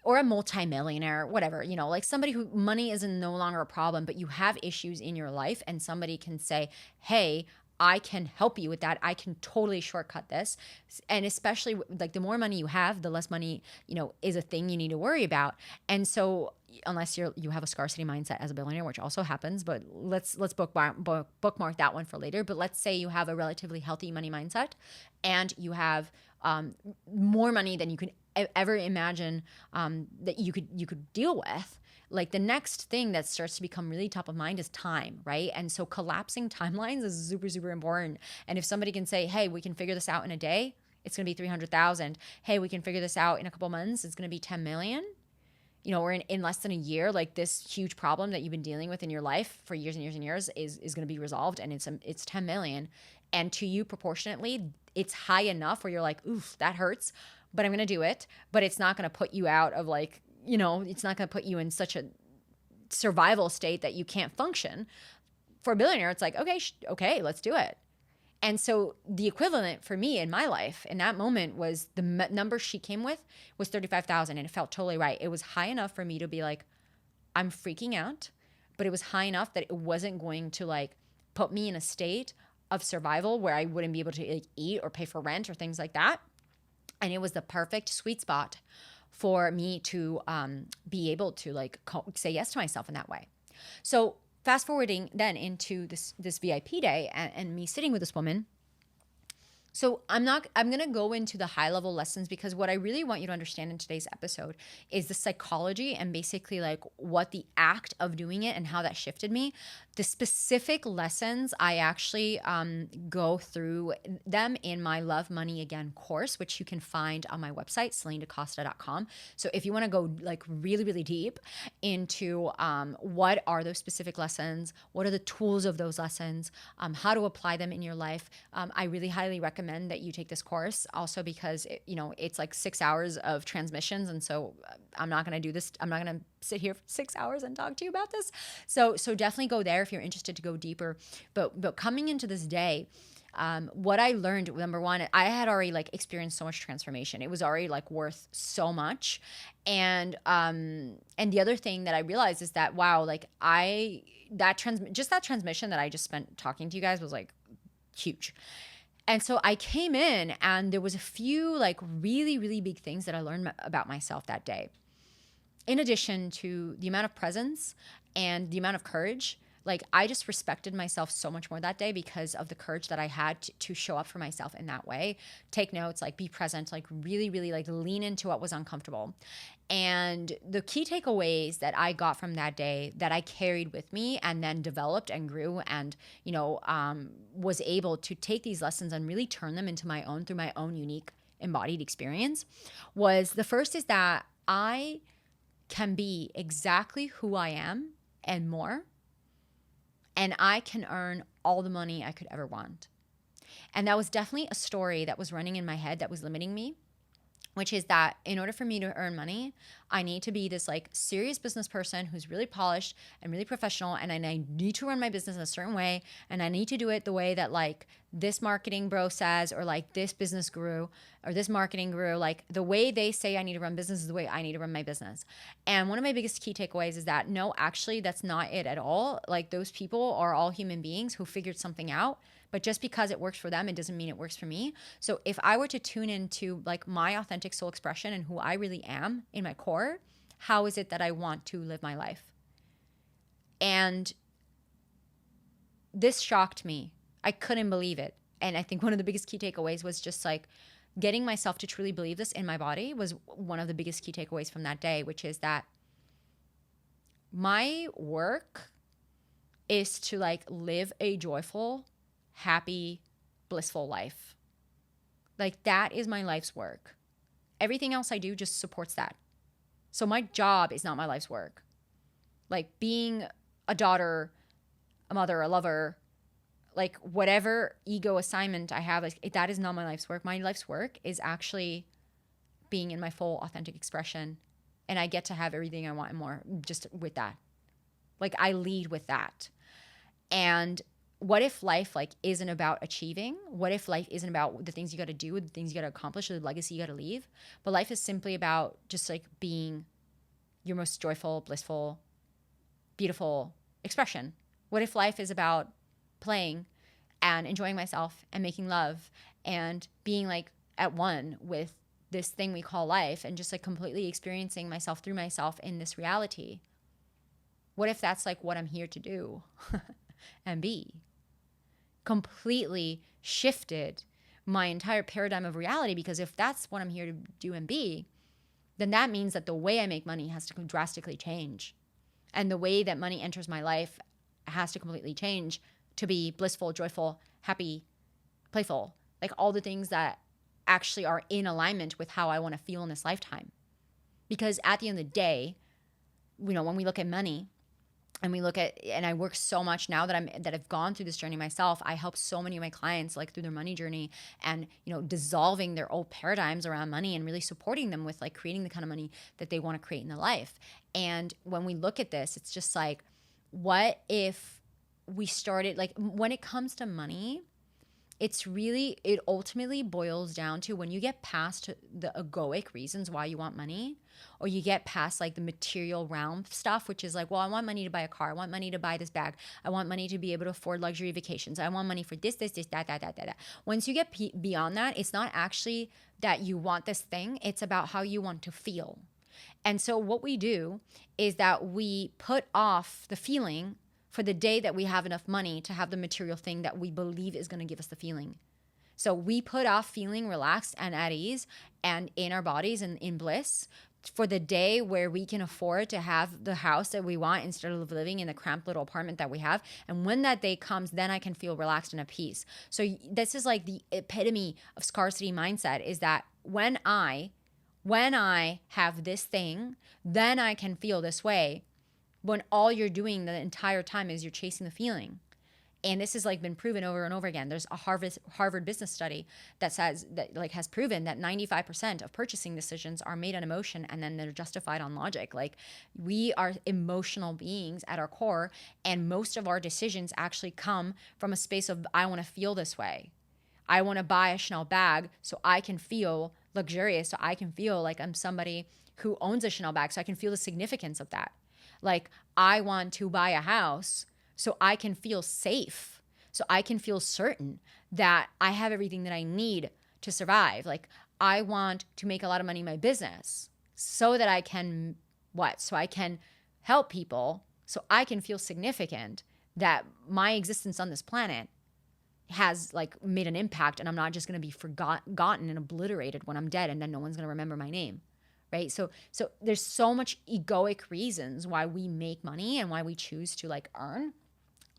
or a multimillionaire, whatever, like somebody who money is no longer a problem, but you have issues in your life and somebody can say, hey, I can help you with that. I can totally shortcut this. And especially like the more money you have, the less money, is a thing you need to worry about. And so unless you have a scarcity mindset as a billionaire, which also happens, but let's bookmark that one for later. But let's say you have a relatively healthy money mindset and you have more money than you could ever imagine that you could deal with. Like the next thing that starts to become really top of mind is time, right? And so collapsing timelines is super, super important. And if somebody can say, hey, we can figure this out in a day, it's going to be 300,000. Hey, we can figure this out in a couple months, it's going to be 10 million. Or in less than a year, like this huge problem that you've been dealing with in your life for years and years and years is going to be resolved, and it's 10 million. And to you proportionately, it's high enough where you're like, oof, that hurts, but I'm going to do it. But it's not going to put you out of like, it's not going to put you in such a survival state that you can't function. For a billionaire, it's like, okay, let's do it. And so the equivalent for me in my life in that moment was the number she came with was 35,000, and it felt totally right. It was high enough for me to be like, I'm freaking out, but it was high enough that it wasn't going to like put me in a state of survival where I wouldn't be able to like eat or pay for rent or things like that. And it was the perfect sweet spot for me to be able to like say yes to myself in that way. So fast forwarding then into this VIP day and me sitting with this woman. So I'm going to go into the high level lessons, because what I really want you to understand in today's episode is the psychology and basically like what the act of doing it and how that shifted me. The specific lessons, I actually go through them in my Love Money Again course, which you can find on my website, celinedacosta.com. So if you want to go like really, really deep into what are those specific lessons, what are the tools of those lessons, how to apply them in your life, I really highly recommend that you take this course, also because it's like 6 hours of transmissions, and so I'm not going to do this. I'm not going to sit here for 6 hours and talk to you about this. So definitely go there if you're interested to go deeper. But coming into this day, what I learned, number one, I had already like experienced so much transformation. It was already like worth so much. And the other thing that I realized is that, wow, like that transmission that I just spent talking to you guys was like huge. And so I came in and there was a few like really, really big things that I learned about myself that day. In addition to the amount of presence and the amount of courage, like I just respected myself so much more that day because of the courage that I had to show up for myself in that way. Take notes, like be present, like really, really like lean into what was uncomfortable. And the key takeaways that I got from that day that I carried with me and then developed and grew and, was able to take these lessons and really turn them into my own through my own unique embodied experience was, the first is that I can be exactly who I am and more. And I can earn all the money I could ever want. And that was definitely a story that was running in my head that was limiting me, which is that in order for me to earn money, I need to be this like serious business person who's really polished and really professional. And I need to run my business in a certain way. And I need to do it the way that like this marketing bro says, or like this business guru or this marketing guru, like the way they say I need to run business is the way I need to run my business. And one of my biggest key takeaways is that no, actually that's not it at all. Like those people are all human beings who figured something out But just because it works for them, it doesn't mean it works for me. So if I were to tune into like my authentic soul expression and who I really am in my core, how is it that I want to live my life? And this shocked me. I couldn't believe it. And I think one of the biggest key takeaways was just like getting myself to truly believe this in my body was one of the biggest key takeaways from that day, which is that my work is to like live a joyful, happy, blissful life. Like that is my life's work. Everything else I do just supports that. So my job is not my life's work. Like being a daughter, a mother, a lover, like whatever ego assignment I have, like, that is not my life's work. My life's work is actually being in my full authentic expression. And I get to have everything I want and more just with that. Like I lead with that. And what if life like isn't about achieving? What if life isn't about the things you got to do, the things you got to accomplish, the legacy you got to leave? But life is simply about just like being your most joyful, blissful, beautiful expression. What if life is about playing and enjoying myself and making love and being like at one with this thing we call life and just like completely experiencing myself through myself in this reality? What if that's like what I'm here to do and be? Completely shifted my entire paradigm of reality, because if that's what I'm here to do and be, then that means that the way I make money has to drastically change. And the way that money enters my life has to completely change to be blissful, joyful, happy, playful, like all the things that actually are in alignment with how I want to feel in this lifetime. Because at the end of the day, you know, when we look at money and we look at, and I work so much now that I've gone through this journey myself, I help so many of my clients like through their money journey and, you know, dissolving their old paradigms around money and really supporting them with like creating the kind of money that they want to create in their life. And when we look at this, it's just like, what if we started, like when it comes to money, it ultimately boils down to when you get past the egoic reasons why you want money, or you get past like the material realm stuff, which is like, well, I want money to buy a car. I want money to buy this bag. I want money to be able to afford luxury vacations. I want money for this, that. Once you get beyond that, it's not actually that you want this thing. It's about how you want to feel. And so what we do is that we put off the feeling for the day that we have enough money to have the material thing that we believe is going to give us the feeling. So we put off feeling relaxed and at ease and in our bodies and in bliss for the day where we can afford to have the house that we want instead of living in the cramped little apartment that we have. And when that day comes, then I can feel relaxed and at peace. So this is like the epitome of scarcity mindset, is that when I have this thing, then I can feel this way. When all you're doing the entire time is you're chasing the feeling. And this has like been proven over and over again. There's a Harvard business study that says that like has proven that 95% of purchasing decisions are made on emotion and then they're justified on logic. Like we are emotional beings at our core, and most of our decisions actually come from a space of, I want to feel this way. I want to buy a Chanel bag so I can feel luxurious, so I can feel like I'm somebody who owns a Chanel bag, so I can feel the significance of that. Like I want to buy a house so I can feel safe, so I can feel certain that I have everything that I need to survive. Like I want to make a lot of money in my business so that I can so I can help people, so I can feel significant that my existence on this planet has like made an impact, and I'm not just going to be forgotten and obliterated when I'm dead and then no one's going to remember my name. Right? So there's so much egoic reasons why we make money and why we choose to like earn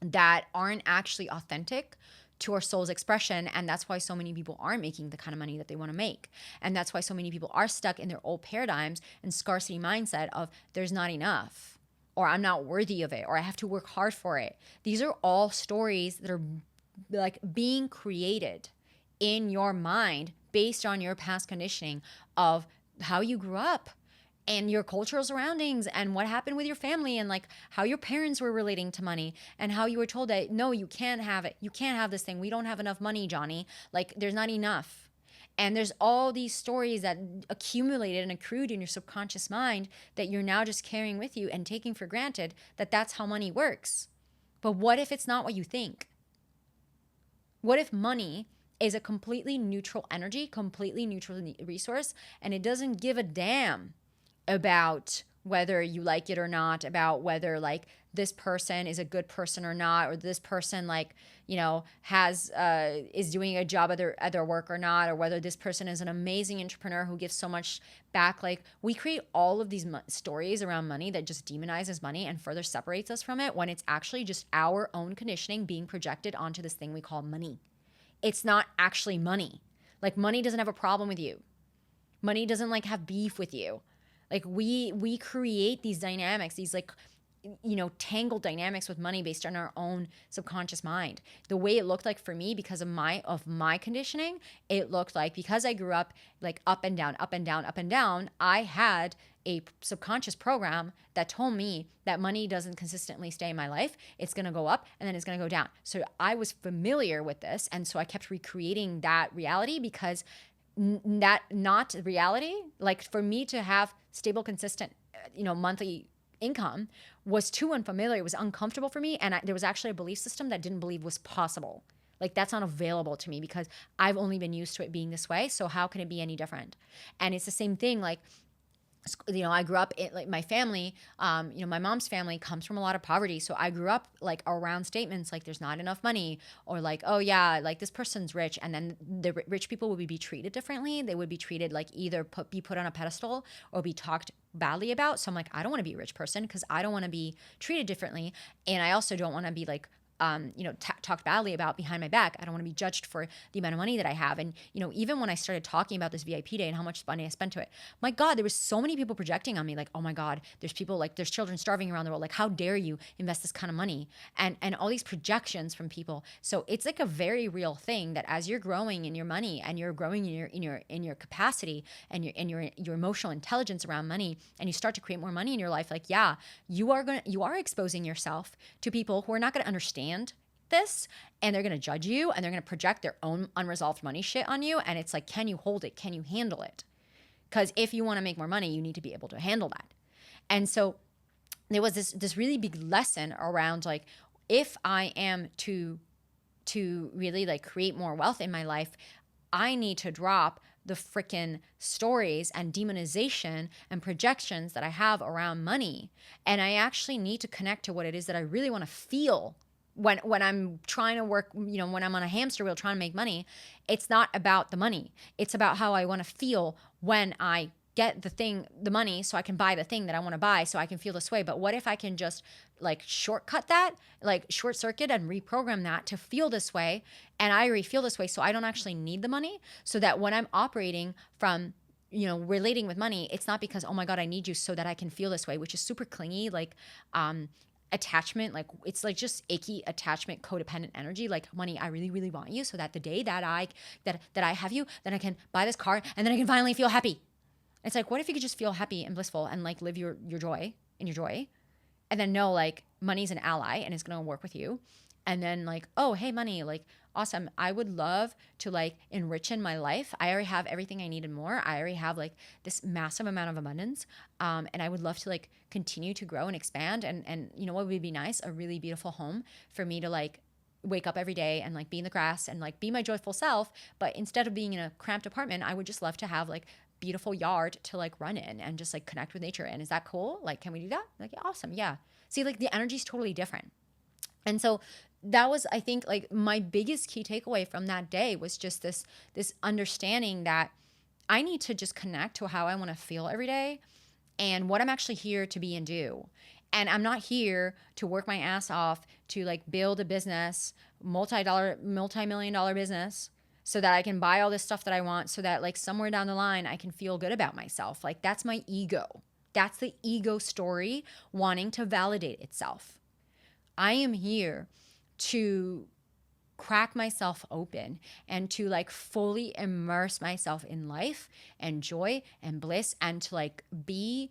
that aren't actually authentic to our soul's expression. And that's why so many people aren't making the kind of money that they want to make. And that's why so many people are stuck in their old paradigms and scarcity mindset of there's not enough, or I'm not worthy of it, or I have to work hard for it. These are all stories that are like being created in your mind based on your past conditioning of how you grew up and your cultural surroundings and what happened with your family and like how your parents were relating to money and how you were told that, no, you can't have it. You can't have this thing. We don't have enough money, Johnny. Like there's not enough. And there's all these stories that accumulated and accrued in your subconscious mind that you're now just carrying with you and taking for granted that that's how money works. But what if it's not what you think? What if money is a completely neutral energy, completely neutral resource, and it doesn't give a damn about whether you like it or not, about whether like this person is a good person or not, or this person like, you know, has is doing a job at their work or not, or whether this person is an amazing entrepreneur who gives so much back. Like we create all of these stories around money that just demonizes money and further separates us from it, when it's actually just our own conditioning being projected onto this thing we call money. It's not actually money. Like money doesn't have a problem with you. Money doesn't like have beef with you. Like we create these dynamics, these like, you know, tangled dynamics with money based on our own subconscious mind. The way it looked like for me, because of my conditioning, it looked like, because I grew up like up and down, up and down, up and down, I had a subconscious program that told me that money doesn't consistently stay in my life. It's going to go up and then it's going to go down. So I was familiar with this, and so I kept recreating that reality, because that not reality, like for me to have stable, consistent, you know, monthly income was too unfamiliar. It was uncomfortable for me. And there was actually a belief system that didn't believe was possible. Like that's not available to me because I've only been used to it being this way. So how can it be any different? And it's the same thing. Like, you know, I grew up in like my family, you know, my mom's family comes from a lot of poverty. So I grew up like around statements like there's not enough money, or like, oh yeah, like this person's rich. And then the rich people would be treated differently. They would be treated like either be put on a pedestal or be talked badly about. So I'm like, I don't want to be a rich person because I don't want to be treated differently. And I also don't want to be like, you know, talked badly about behind my back. I don't want to be judged for the amount of money that I have. And, you know, even when I started talking about this VIP day and how much money I spent to it, my God, there was so many people projecting on me like, oh my God, there's people like, there's children starving around the world. Like, how dare you invest this kind of money? And all these projections from people. So it's like a very real thing that as you're growing in your money and you're growing in your capacity and your emotional intelligence around money, and you start to create more money in your life, like, yeah, you are exposing yourself to people who are not going to understand this, and they're going to judge you, and they're going to project their own unresolved money shit on you. And it's like, can you hold it? Can you handle it? Because if you want to make more money, you need to be able to handle that. And so there was this really big lesson around like, if I am to really like create more wealth in my life, I need to drop the freaking stories and demonization and projections that I have around money. And I actually need to connect to what it is that I really want to feel when I'm trying to work, you know, when I'm on a hamster wheel trying to make money. It's not about the money. It's about how I want to feel when I get the money, so I can buy the thing that I want to buy, so I can feel this way. But what if I can just like shortcut that, like short circuit and reprogram that to feel this way, and I already feel this way, so I don't actually need the money, so that when I'm operating from, you know, relating with money, it's not because, oh my God, I need you so that I can feel this way, which is super clingy, like attachment, like it's like just icky attachment, codependent energy. Like, money, I really, really want you, so that the day that I have you, then I can buy this car, and then I can finally feel happy. It's like, what if you could just feel happy and blissful and like live your joy in your joy, and then know like money's an ally and it's gonna work with you. And then like, oh, hey, money, like, awesome. I would love to like enrich in my life. I already have everything I need and more. I already have like this massive amount of abundance. And I would love to like continue to grow and expand. And you know what would be nice? A really beautiful home for me to like wake up every day and like be in the grass and like be my joyful self. But instead of being in a cramped apartment, I would just love to have like beautiful yard to like run in and just like connect with nature. And is that cool? Like, can we do that? Like, yeah, awesome. Yeah. See, like the energy is totally different. And so that was, I think, like my biggest key takeaway from that day was just this understanding that I need to just connect to how I want to feel every day and what I'm actually here to be and do. And I'm not here to work my ass off to like build a business, multi-million dollar business, so that I can buy all this stuff that I want, so that like somewhere down the line I can feel good about myself. Like, that's my ego. That's the ego story wanting to validate itself. I am here to crack myself open and to like fully immerse myself in life and joy and bliss, and to like be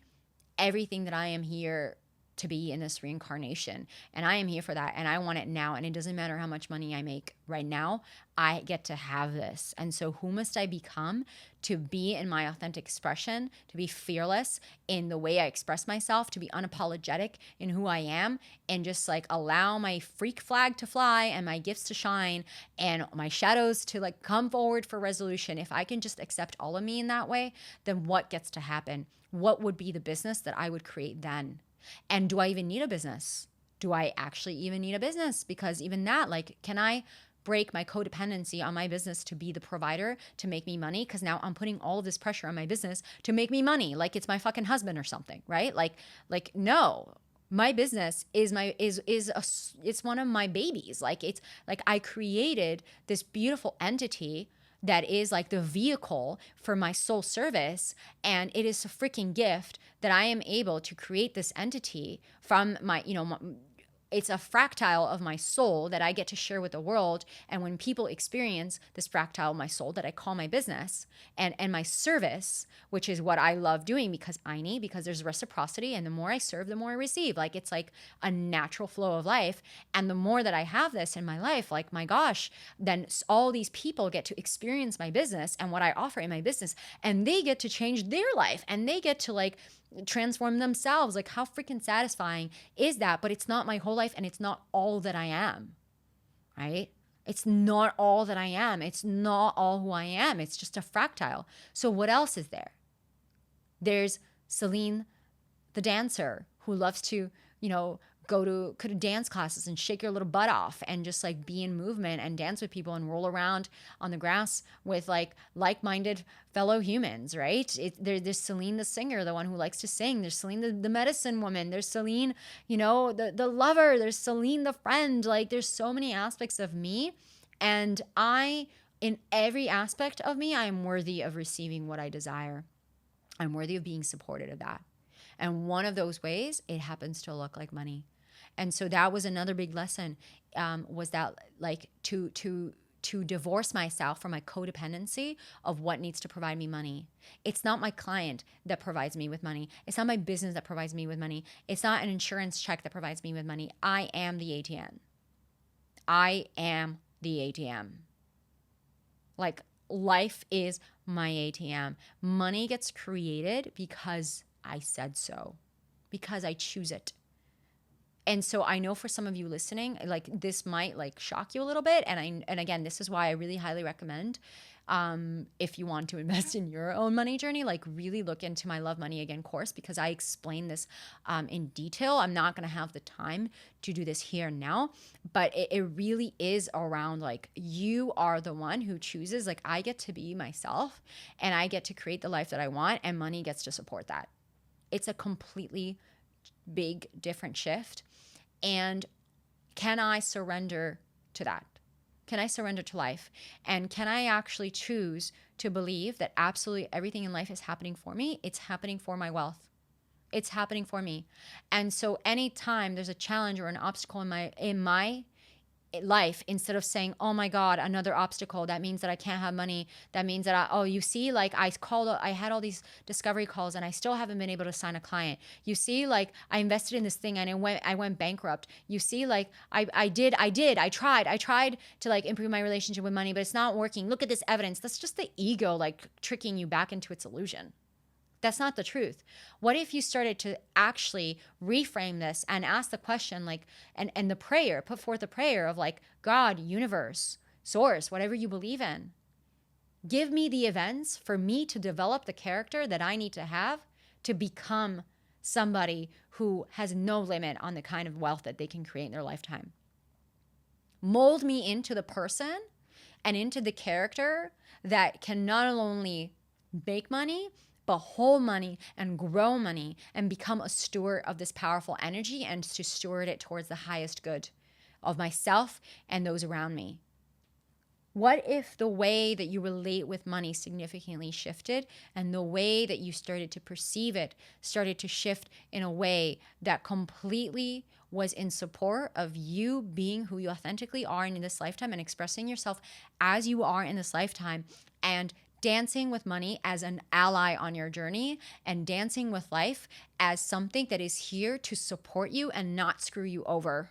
everything that I am here to be in this reincarnation. And I am here for that. And I want it now. And it doesn't matter how much money I make right now. I get to have this. And so who must I become to be in my authentic expression, to be fearless in the way I express myself, to be unapologetic in who I am, and just like allow my freak flag to fly and my gifts to shine and my shadows to like come forward for resolution. If I can just accept all of me in that way, then what gets to happen? What would be the business that I would create then? And do I even need a business? Do I actually even need a business? Because even that, like, can I break my codependency on my business to be the provider to make me money? Because now I'm putting all of this pressure on my business to make me money, like it's my fucking husband or something, right? Like no, my business is it's one of my babies. Like it's like I created this beautiful entity that is like the vehicle for my soul service. And it is a freaking gift that I am able to create this entity from my, it's a fractile of my soul that I get to share with the world. And when people experience this fractile of my soul that I call my business and my service, which is what I love doing because there's reciprocity, and the more I serve, the more I receive. Like it's like a natural flow of life. And the more that I have this in my life, like my gosh, then all these people get to experience my business and what I offer in my business, and they get to change their life and they get to like transform themselves. Like how freaking satisfying is that? But it's not my whole life, and it's not all that I am, right? It's not all that I am. It's not all who I am. It's just a fractile. So what else is there? There's Celine, the dancer, who loves to, go to dance classes and shake your little butt off and just like be in movement and dance with people and roll around on the grass with like-minded fellow humans, right? There's Celine the singer, the one who likes to sing. There's Celine the medicine woman. There's Celine, the lover. There's Celine the friend. Like there's so many aspects of me, and in every aspect of me, I am worthy of receiving what I desire. I'm worthy of being supported of that. And one of those ways, it happens to look like money. And so that was another big lesson, was that like to divorce myself from my codependency of what needs to provide me money. It's not my client that provides me with money. It's not my business that provides me with money. It's not an insurance check that provides me with money. I am the ATM. I am the ATM. Like life is my ATM. Money gets created because I said so, because I choose it. And so I know for some of you listening, like this might like shock you a little bit. And again, this is why I really highly recommend, if you want to invest in your own money journey, like really look into my Love Money Again course, because I explain this in detail. I'm not going to have the time to do this here now, but it really is around like you are the one who chooses. Like I get to be myself and I get to create the life that I want, and money gets to support that. It's a completely big, different shift. And can I surrender to that? Can I surrender to life? And can I actually choose to believe that absolutely everything in life is happening for me? It's happening for my wealth. It's happening for me. And so anytime there's a challenge or an obstacle in my life, instead of saying, oh my God, another obstacle, that means that I can't have money. That means that I had all these discovery calls and I still haven't been able to sign a client. You see, like I invested in this thing and I went bankrupt. You see, like I tried to like improve my relationship with money, but it's not working. Look at this evidence. That's just the ego like tricking you back into its illusion. That's not the truth. What if you started to actually reframe this and ask the question, like, and the prayer, put forth a prayer of like, God, universe, source, whatever you believe in, give me the events for me to develop the character that I need to have to become somebody who has no limit on the kind of wealth that they can create in their lifetime. Mold me into the person and into the character that can not only make money, but hold money and grow money and become a steward of this powerful energy, and to steward it towards the highest good of myself and those around me. What if the way that you relate with money significantly shifted, and the way that you started to perceive it started to shift in a way that completely was in support of you being who you authentically are in this lifetime and expressing yourself as you are in this lifetime, and dancing with money as an ally on your journey, and dancing with life as something that is here to support you and not screw you over.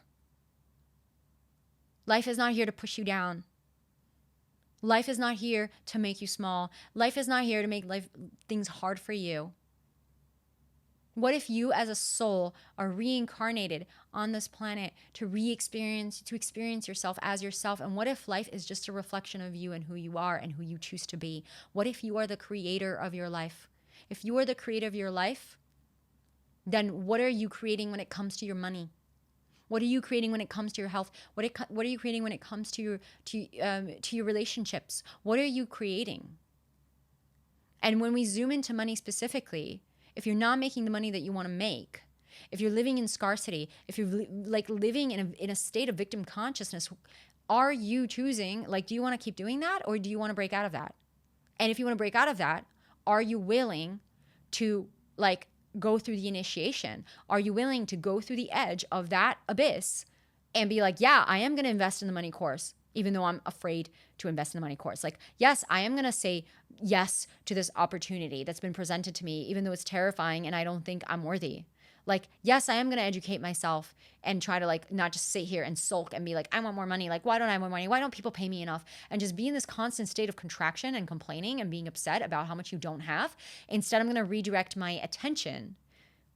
Life is not here to push you down. Life is not here to make you small. Life is not here to make things hard for you. What if you as a soul are reincarnated on this planet to experience yourself as yourself? And what if life is just a reflection of you and who you are and who you choose to be? What if you are the creator of your life? If you are the creator of your life, then what are you creating when it comes to your money? What are you creating when it comes to your health? What are you creating when it comes to your relationships? What are you creating? And when we zoom into money specifically, if you're not making the money that you want to make, if you're living in scarcity, if you're living in a state of victim consciousness, are you choosing, do you want to keep doing that, or do you want to break out of that? And if you want to break out of that, are you willing to go through the initiation? Are you willing to go through the edge of that abyss and be like, yeah, I am going to invest in the money course, even though I'm afraid to invest in the money course? Yes, I am going to say yes to this opportunity that's been presented to me, even though it's terrifying and I don't think I'm worthy. Yes, I am going to educate myself and try to not just sit here and sulk and be like, I want more money. Why don't I want money? Why don't people pay me enough? And just be in this constant state of contraction and complaining and being upset about how much you don't have. Instead, I'm going to redirect my attention,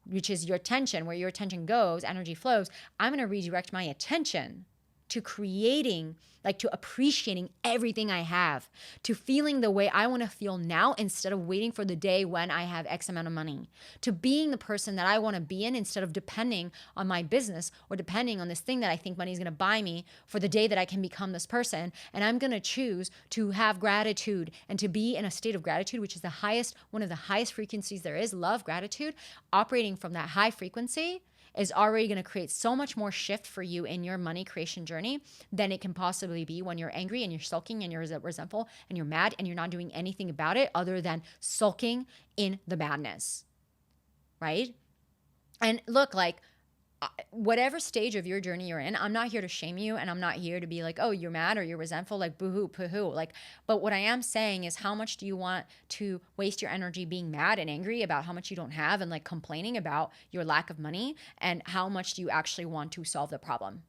which is your attention, where your attention goes, energy flows. I'm going to redirect my attention to creating, to appreciating everything I have, to feeling the way I want to feel now instead of waiting for the day when I have X amount of money, to being the person that I want to be in instead of depending on my business or depending on this thing that I think money is going to buy me for the day that I can become this person. And I'm going to choose to have gratitude and to be in a state of gratitude, which is one of the highest frequencies there is, love, gratitude. Operating from that high frequency is already going to create so much more shift for you in your money creation journey than it can possibly be when you're angry and you're sulking and you're resentful and you're mad and you're not doing anything about it other than sulking in the madness, right? And look, whatever stage of your journey you're in, I'm not here to shame you, and I'm not here to be like, oh, you're mad or you're resentful, boo-hoo, poo-hoo. But what I am saying is, how much do you want to waste your energy being mad and angry about how much you don't have and complaining about your lack of money? And how much do you actually want to solve the problem?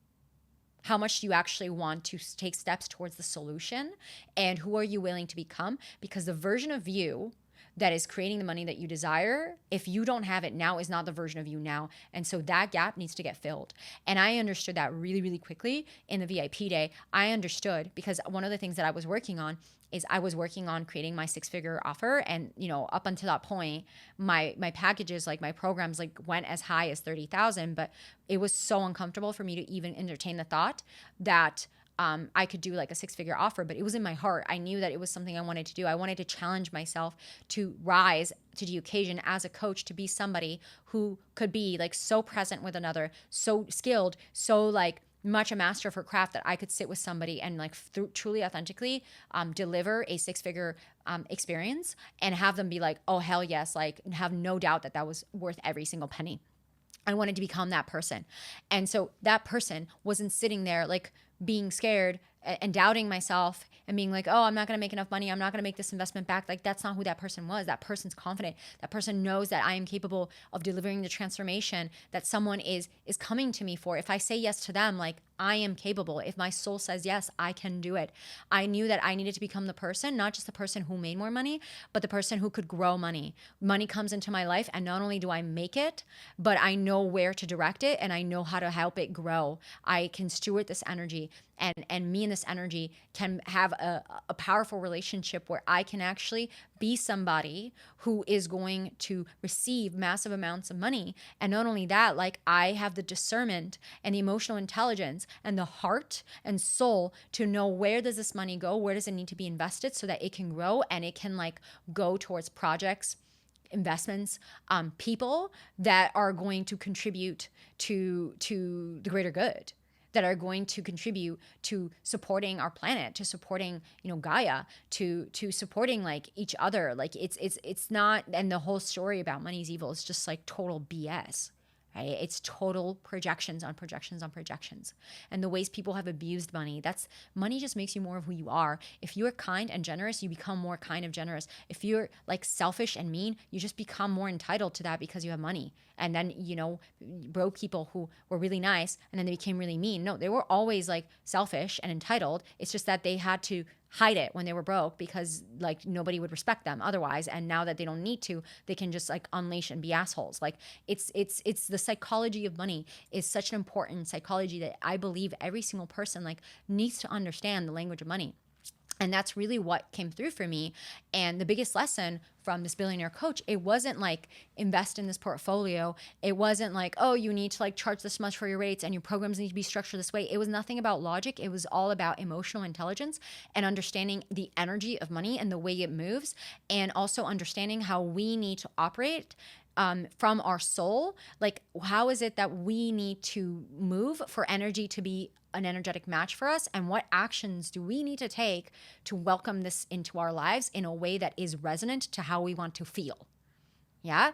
How much do you actually want to take steps towards the solution? And who are you willing to become? Because the version of you that is creating the money that you desire, if you don't have it now, is not the version of you now. And so that gap needs to get filled. And I understood that really, really quickly in the VIP day. I understood because one of the things that I was working on is I was working on creating my 6-figure offer. And, up until that point, my packages, my programs, went as high as 30,000, but it was so uncomfortable for me to even entertain the thought that I could do a 6-figure offer, but it was in my heart. I knew that it was something I wanted to do. I wanted to challenge myself to rise to the occasion as a coach, to be somebody who could be so present with another, so skilled, so much a master of her craft that I could sit with somebody and truly authentically deliver a 6-figure experience and have them be like, oh, hell yes, and have no doubt that that was worth every single penny. I wanted to become that person. And so that person wasn't sitting there being scared and doubting myself and being like, oh, I'm not going to make enough money. I'm not going to make this investment back. That's not who that person was. That person's confident. That person knows that I am capable of delivering the transformation that someone is coming to me for. If I say yes to them, I am capable. If my soul says yes, I can do it. I knew that I needed to become the person, not just the person who made more money, but the person who could grow money. Money comes into my life, and not only do I make it, but I know where to direct it, and I know how to help it grow. I can steward this energy, and me and this energy can have a powerful relationship where I can actually be somebody who is going to receive massive amounts of money. And not only that, I have the discernment and the emotional intelligence and the heart and soul to know, where does this money go? Where does it need to be invested so that it can grow and it can go towards projects, investments, people that are going to contribute to the greater good, that are going to contribute to supporting our planet, to supporting, Gaia, to supporting each other. It's not, and the whole story about money's evil is just total BS. right? It's total projections on projections on projections. And the ways people have abused money, money just makes you more of who you are. If you're kind and generous, you become more kind and generous. If you're like selfish and mean, you just become more entitled to that because you have money. And then, broke people who were really nice and then they became really mean. No, they were always like selfish and entitled. It's just that they had to hide it when they were broke because like nobody would respect them otherwise. And now that they don't need to, they can just like unleash and be assholes. Like it's the psychology of money is such an important psychology that I believe every single person like needs to understand the language of money. And that's really what came through for me. And the biggest lesson from this billionaire coach, it wasn't like invest in this portfolio. It wasn't like, oh, you need to like charge this much for your rates and your programs need to be structured this way. It was nothing about logic. It was all about emotional intelligence and understanding the energy of money and the way it moves, and also understanding how we need to operate from our soul. Like, how is it that we need to move for energy to be an energetic match for us, and what actions do we need to take to welcome this into our lives in a way that is resonant to how we want to feel. Yeah.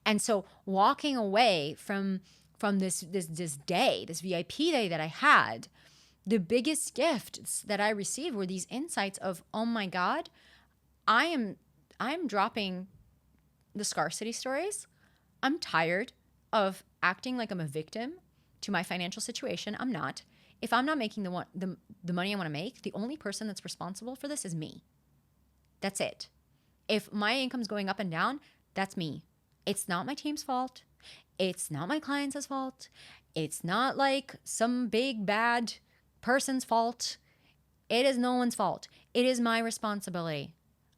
And so walking away from this day, this VIP day that I had, the biggest gifts that I received were these insights of, oh my God, I'm dropping the scarcity stories. I'm tired of acting like I'm a victim to my financial situation. I'm not. If I'm not making the money I want to make, the only person that's responsible for this is me. That's it. If my income's going up and down, that's me. It's not my team's fault. It's not my clients' fault. It's not like some big bad person's fault. It is no one's fault. It is my responsibility.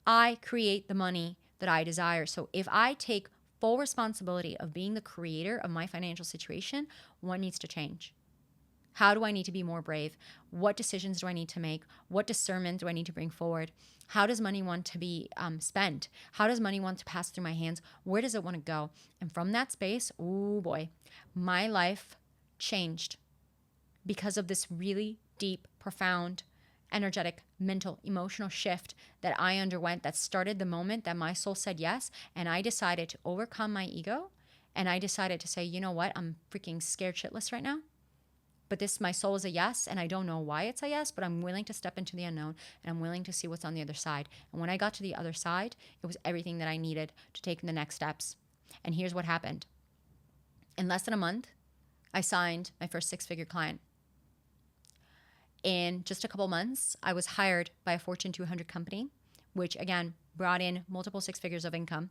I create the money that I desire. So if I take full responsibility of being the creator of my financial situation, what needs to change? How do I need to be more brave? What decisions do I need to make? What discernment do I need to bring forward? How does money want to be spent? How does money want to pass through my hands? Where does it want to go? And from that space, oh boy, my life changed because of this really deep, profound, energetic, mental, emotional shift that I underwent that started the moment that my soul said yes. And I decided to overcome my ego. And I decided to say, you know what? I'm freaking scared shitless right now. But my soul is a yes, and I don't know why it's a yes, but I'm willing to step into the unknown, and I'm willing to see what's on the other side. And when I got to the other side, it was everything that I needed to take the next steps. And here's what happened. In less than a month, I signed my first six-figure client. In just a couple months, I was hired by a Fortune 200 company, which again brought in multiple six figures of income,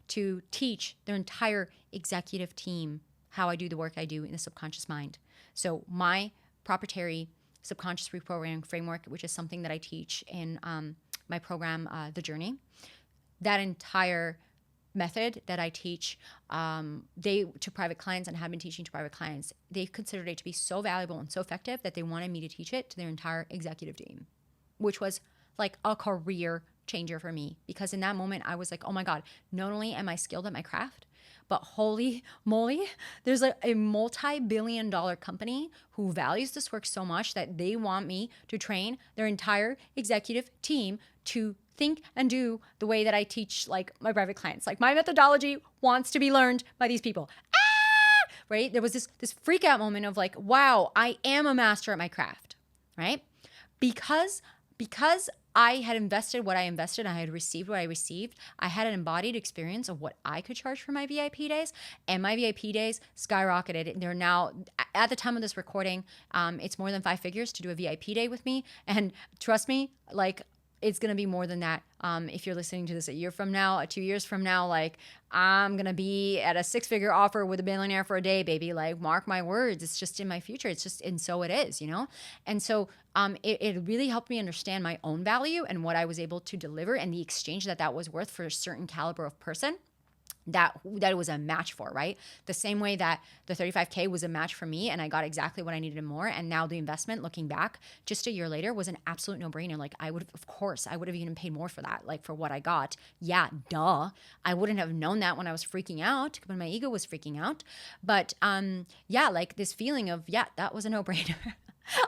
to teach their entire executive team how I do the work I do in the subconscious mind. So my proprietary subconscious reprogramming framework, which is something that I teach in my program, The Journey, that entire method that I teach to private clients and have been teaching to private clients, they considered it to be so valuable and so effective that they wanted me to teach it to their entire executive team, which was like a career changer for me. Because in that moment, I was like, oh my God, not only am I skilled at my craft, but holy moly, there's a multi-billion-dollar company who values this work so much that they want me to train their entire executive team to think and do the way that I teach like my private clients. Like my methodology wants to be learned by these people. Right? There was this freak out moment of like, wow, I am a master at my craft, right? Because I had invested what I invested, I had received what I received, I had an embodied experience of what I could charge for my VIP days, and my VIP days skyrocketed. They're now, at the time of this recording, it's more than 5 figures to do a VIP day with me. And trust me, like, it's going to be more than that. If you're listening to this a year from now, 2 years from now, like I'm going to be at a 6-figure offer with a billionaire for a day, baby. Like mark my words. It's just in my future. It's just, and so it is, you know? And so it really helped me understand my own value and what I was able to deliver and the exchange that was worth for a certain caliber of person that it was a match for, right? The same way that the 35K was a match for me and I got exactly what I needed and more. And now the investment, looking back just a year later, was an absolute no-brainer. Like I would have even paid more for that, like for what I got. Yeah, duh. I wouldn't have known that when I was freaking out, when my ego was freaking out. But yeah, like this feeling of, yeah, that was a no-brainer.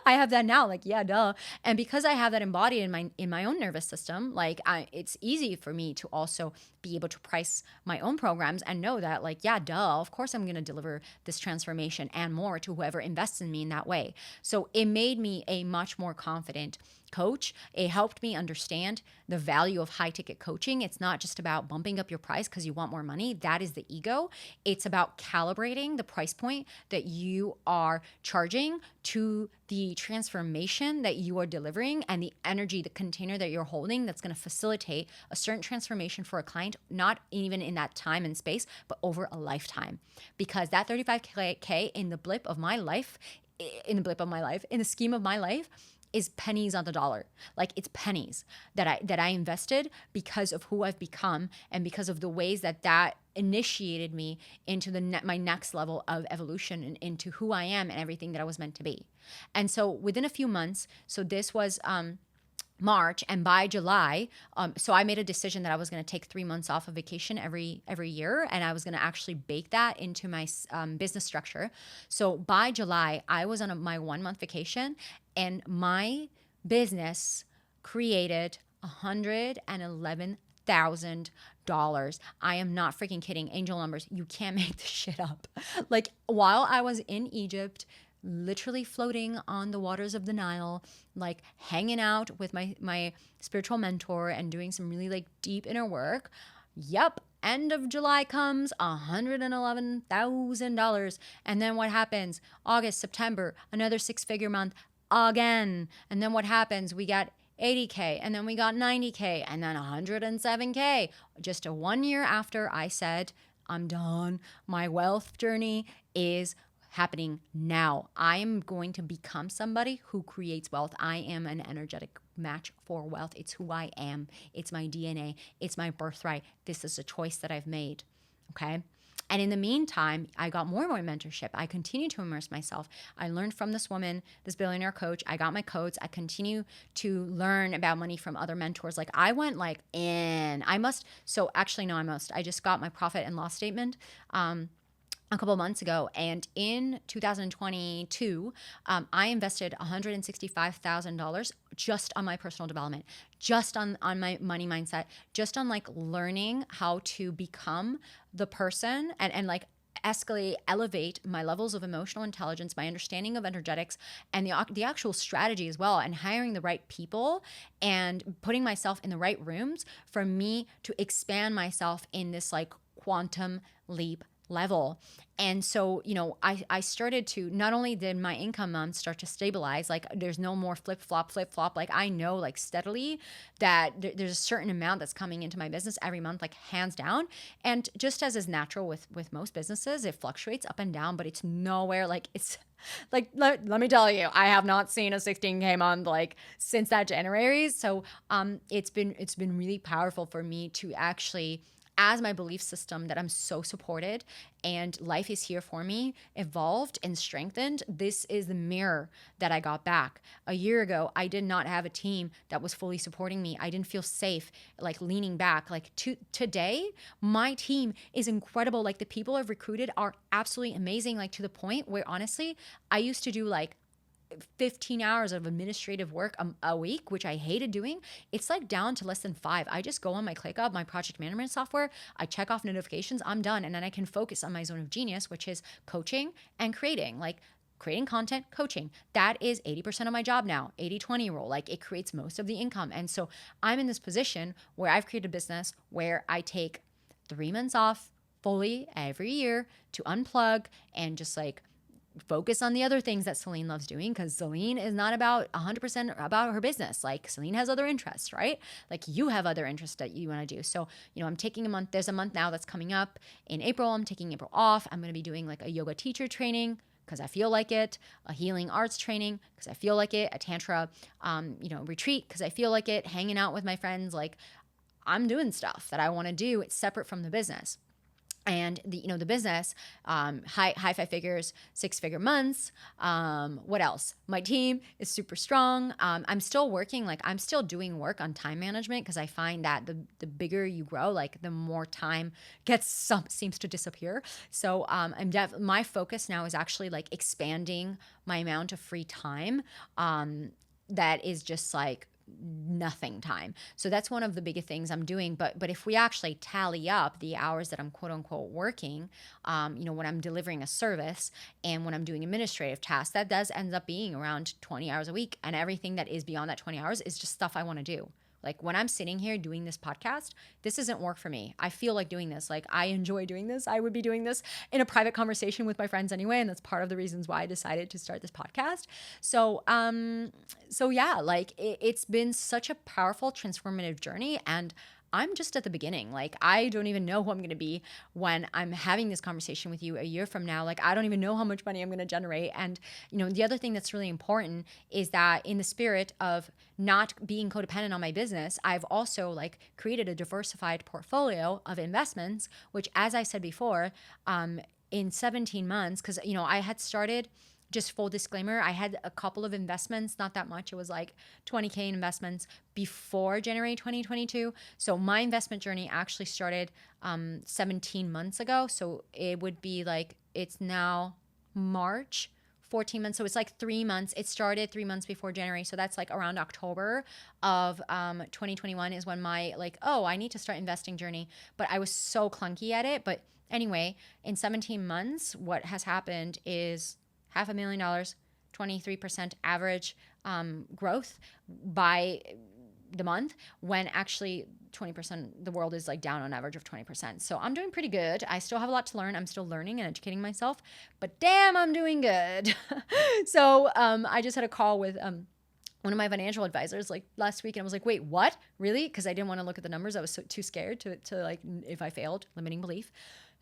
I have that now, like, yeah, duh. And because I have that embodied in my own nervous system, like it's easy for me to also be able to price my own programs and know that, like, yeah, duh, of course I'm going to deliver this transformation and more to whoever invests in me in that way. So it made me a much more confident coach. It helped me understand the value of high ticket coaching. It's not just about bumping up your price because you want more money. That is the ego. It's about calibrating the price point that you are charging to the transformation that you are delivering and the energy, the container that you're holding that's going to facilitate a certain transformation for a client, not even in that time and space, but over a lifetime. Because that 35K in the blip of my life, in the scheme of my life, is pennies on the dollar. Like, it's pennies that I invested because of who I've become and because of the ways that initiated me into my next level of evolution and into who I am and everything that I was meant to be. And so within a few months, so this was March, and by July, so I made a decision that I was going to take 3 months off of vacation every year, and I was going to actually bake that into my business structure. So by July, I was on my 1 month vacation, and my business created $111,000. I am not freaking kidding. Angel numbers. You can't make this shit up. Like, while I was in Egypt, literally floating on the waters of the Nile, like hanging out with my spiritual mentor and doing some really like deep inner work. Yep. End of July comes, $111,000. And then what happens? August, September, another 6-figure month again. And then what happens? We got 80K, and then we got 90K, and then 107K. Just a 1 year after I said, I'm done. My wealth journey is happening now. I am going to become somebody who creates wealth. I am an energetic match for wealth. It's who I am. It's my DNA. It's my birthright. This is a choice that I've made. Okay. And in the meantime, I got more and more mentorship. I continue to immerse myself. I learned from this woman, this billionaire coach. I got my codes. I continue to learn about money from other mentors. Like, I went like in, I just got my profit and loss statement a couple of months ago. And in 2022, I invested $165,000 just on my personal development, just on my money mindset, just on like learning how to become the person and like elevate my levels of emotional intelligence, my understanding of energetics, and the actual strategy as well, and hiring the right people and putting myself in the right rooms for me to expand myself in this like quantum leap level. And so, I started to, not only did my income start to stabilize, like there's no more flip flop. Like, I know like steadily that there's a certain amount that's coming into my business every month, like hands down. And just as is natural with most businesses, it fluctuates up and down, but it's nowhere like it's like, let me tell you, I have not seen a 16K month like since that January. So it's been really powerful for me to actually, as my belief system that I'm so supported and life is here for me evolved and strengthened, this is the mirror that I got back. A year ago, I did not have a team that was fully supporting me. I didn't feel safe, like leaning back. Like today, my team is incredible. Like, the people I've recruited are absolutely amazing. Like, to the point where honestly, I used to do like 15 hours of administrative work a week, which I hated doing. It's like down to less than 5. I just go on my ClickUp, my project management software. I check off notifications. I'm done. And then I can focus on my zone of genius, which is coaching and creating, like creating content, coaching. That is 80% of my job now, 80-20 rule. Like, it creates most of the income. And so I'm in this position where I've created a business where I take 3 months off fully every year to unplug and just like focus on the other things that Celine loves doing, because Celine is not about 100% about her business. Like, Celine has other interests, right? Like, you have other interests that you want to do. So, I'm taking a month. There's a month now that's coming up in April. I'm taking April off. I'm going to be doing like a yoga teacher training because I feel like it, a healing arts training because I feel like it, a tantra, retreat because I feel like it, hanging out with my friends. Like, I'm doing stuff that I want to do. It's separate from the business. and the business, high 5 figures, 6 figure months. What else? My team is super strong. I'm still working, like I'm still doing work on time management, because I find that the bigger you grow, like the more time seems to disappear. So my focus now is actually like expanding my amount of free time. That is just like nothing time. So that's one of the biggest things I'm doing. But if we actually tally up the hours that I'm quote unquote working, when I'm delivering a service and when I'm doing administrative tasks, that does end up being around 20 hours a week. And everything that is beyond that 20 hours is just stuff I want to do. Like when I'm sitting here doing this podcast, this isn't work for me. I feel like doing this. Like I enjoy doing this. I would be doing this in a private conversation with my friends anyway, and that's part of the reasons why I decided to start this podcast. So yeah, like it's been such a powerful transformative journey, and I'm just at the beginning. Like, I don't even know who I'm going to be when I'm having this conversation with you a year from now. Like, I don't even know how much money I'm going to generate. And, the other thing that's really important is that in the spirit of not being codependent on my business, I've also like created a diversified portfolio of investments, which, as I said before, in 17 months, because, I had started, just full disclaimer, I had a couple of investments, not that much. It was like 20K in investments before January 2022. So my investment journey actually started 17 months ago. So it would be like, it's now March, 14 months. So it's like 3 months. It started 3 months before January. So that's like around October of 2021 is when my I need to start investing journey. But I was so clunky at it. But anyway, in 17 months, what has happened is $500,000, 23% average growth by the month, when actually 20%, the world is like down on average of 20%. So I'm doing pretty good. I still have a lot to learn. I'm still learning and educating myself, but damn, I'm doing good. So I just had a call with one of my financial advisors like last week, and I was like, wait, what? Really? Because I didn't want to look at the numbers. I was too scared to like, if I failed, limiting belief.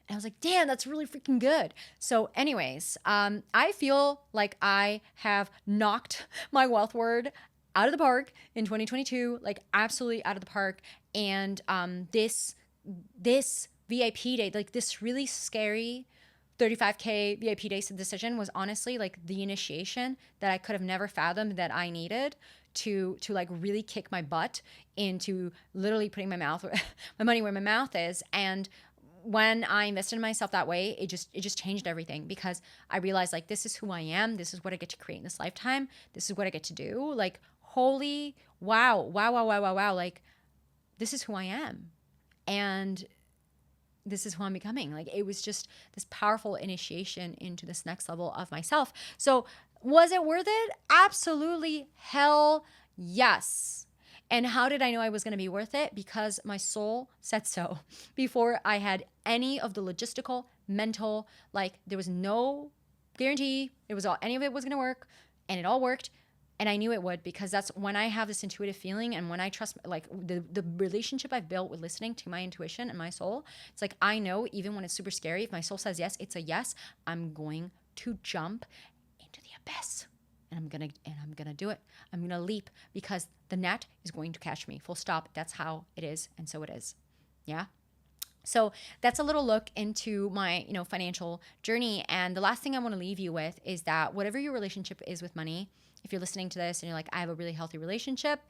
And I was like, damn, that's really freaking good. So anyways, I feel like I have knocked my wealth word out of the park in 2022, like absolutely out of the park. And this VIP day, like this really scary 35K VIP day decision was honestly like the initiation that I could have never fathomed that I needed to like really kick my butt into literally putting my money where my mouth is. And when I invested in myself that way, it just changed everything, because I realized like, this is who I am. This is what I get to create in this lifetime. This is what I get to do. Like, holy wow. Like, this is who I am. And this is who I'm becoming. Like, it was just this powerful initiation into this next level of myself. So was it worth it? Absolutely. Hell yes. And how did I know I was going to be worth it? Because my soul said so before I had any of the logistical, mental, like there was no guarantee any of it was going to work, and it all worked. And I knew it would, because that's when I have this intuitive feeling, and when I trust like the relationship I've built with listening to my intuition and my soul. It's like, I know even when it's super scary, if my soul says yes, it's a yes. I'm going to jump into the abyss. And I'm gonna do it. I'm gonna leap, because the net is going to catch me. Full stop. That's how it is, and so it is. Yeah. So that's a little look into my financial journey. And the last thing I want to leave you with is that whatever your relationship is with money, if you're listening to this and you're like, I have a really healthy relationship,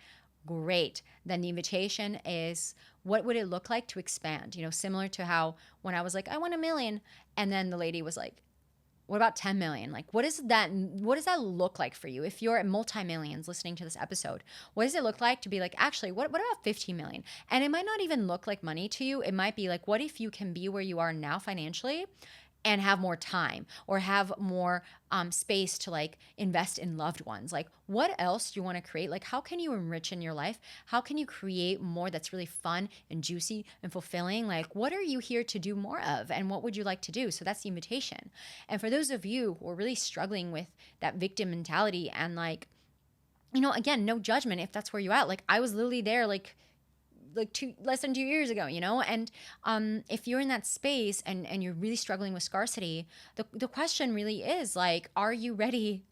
great. Then the invitation is, what would it look like to expand? Similar to how when I was like, I want 1 million, and then the lady was like, what about 10 million? Like, what does that look like for you? If you're at multi-millions listening to this episode, what does it look like to be like, actually, what about 15 million? And it might not even look like money to you. It might be like, what if you can be where you are now financially and have more time, or have more space to like invest in loved ones? Like, what else do you want to create? Like, how can you enrich in your life? How can you create more that's really fun and juicy and fulfilling? Like, what are you here to do more of, and what would you like to do? So that's the invitation. And for those of you who are really struggling with that victim mentality, and like, again, no judgment if that's where you're at. Like, I was literally there like less than 2 years ago, and if you're in that space and you're really struggling with scarcity, the question really is like, are you ready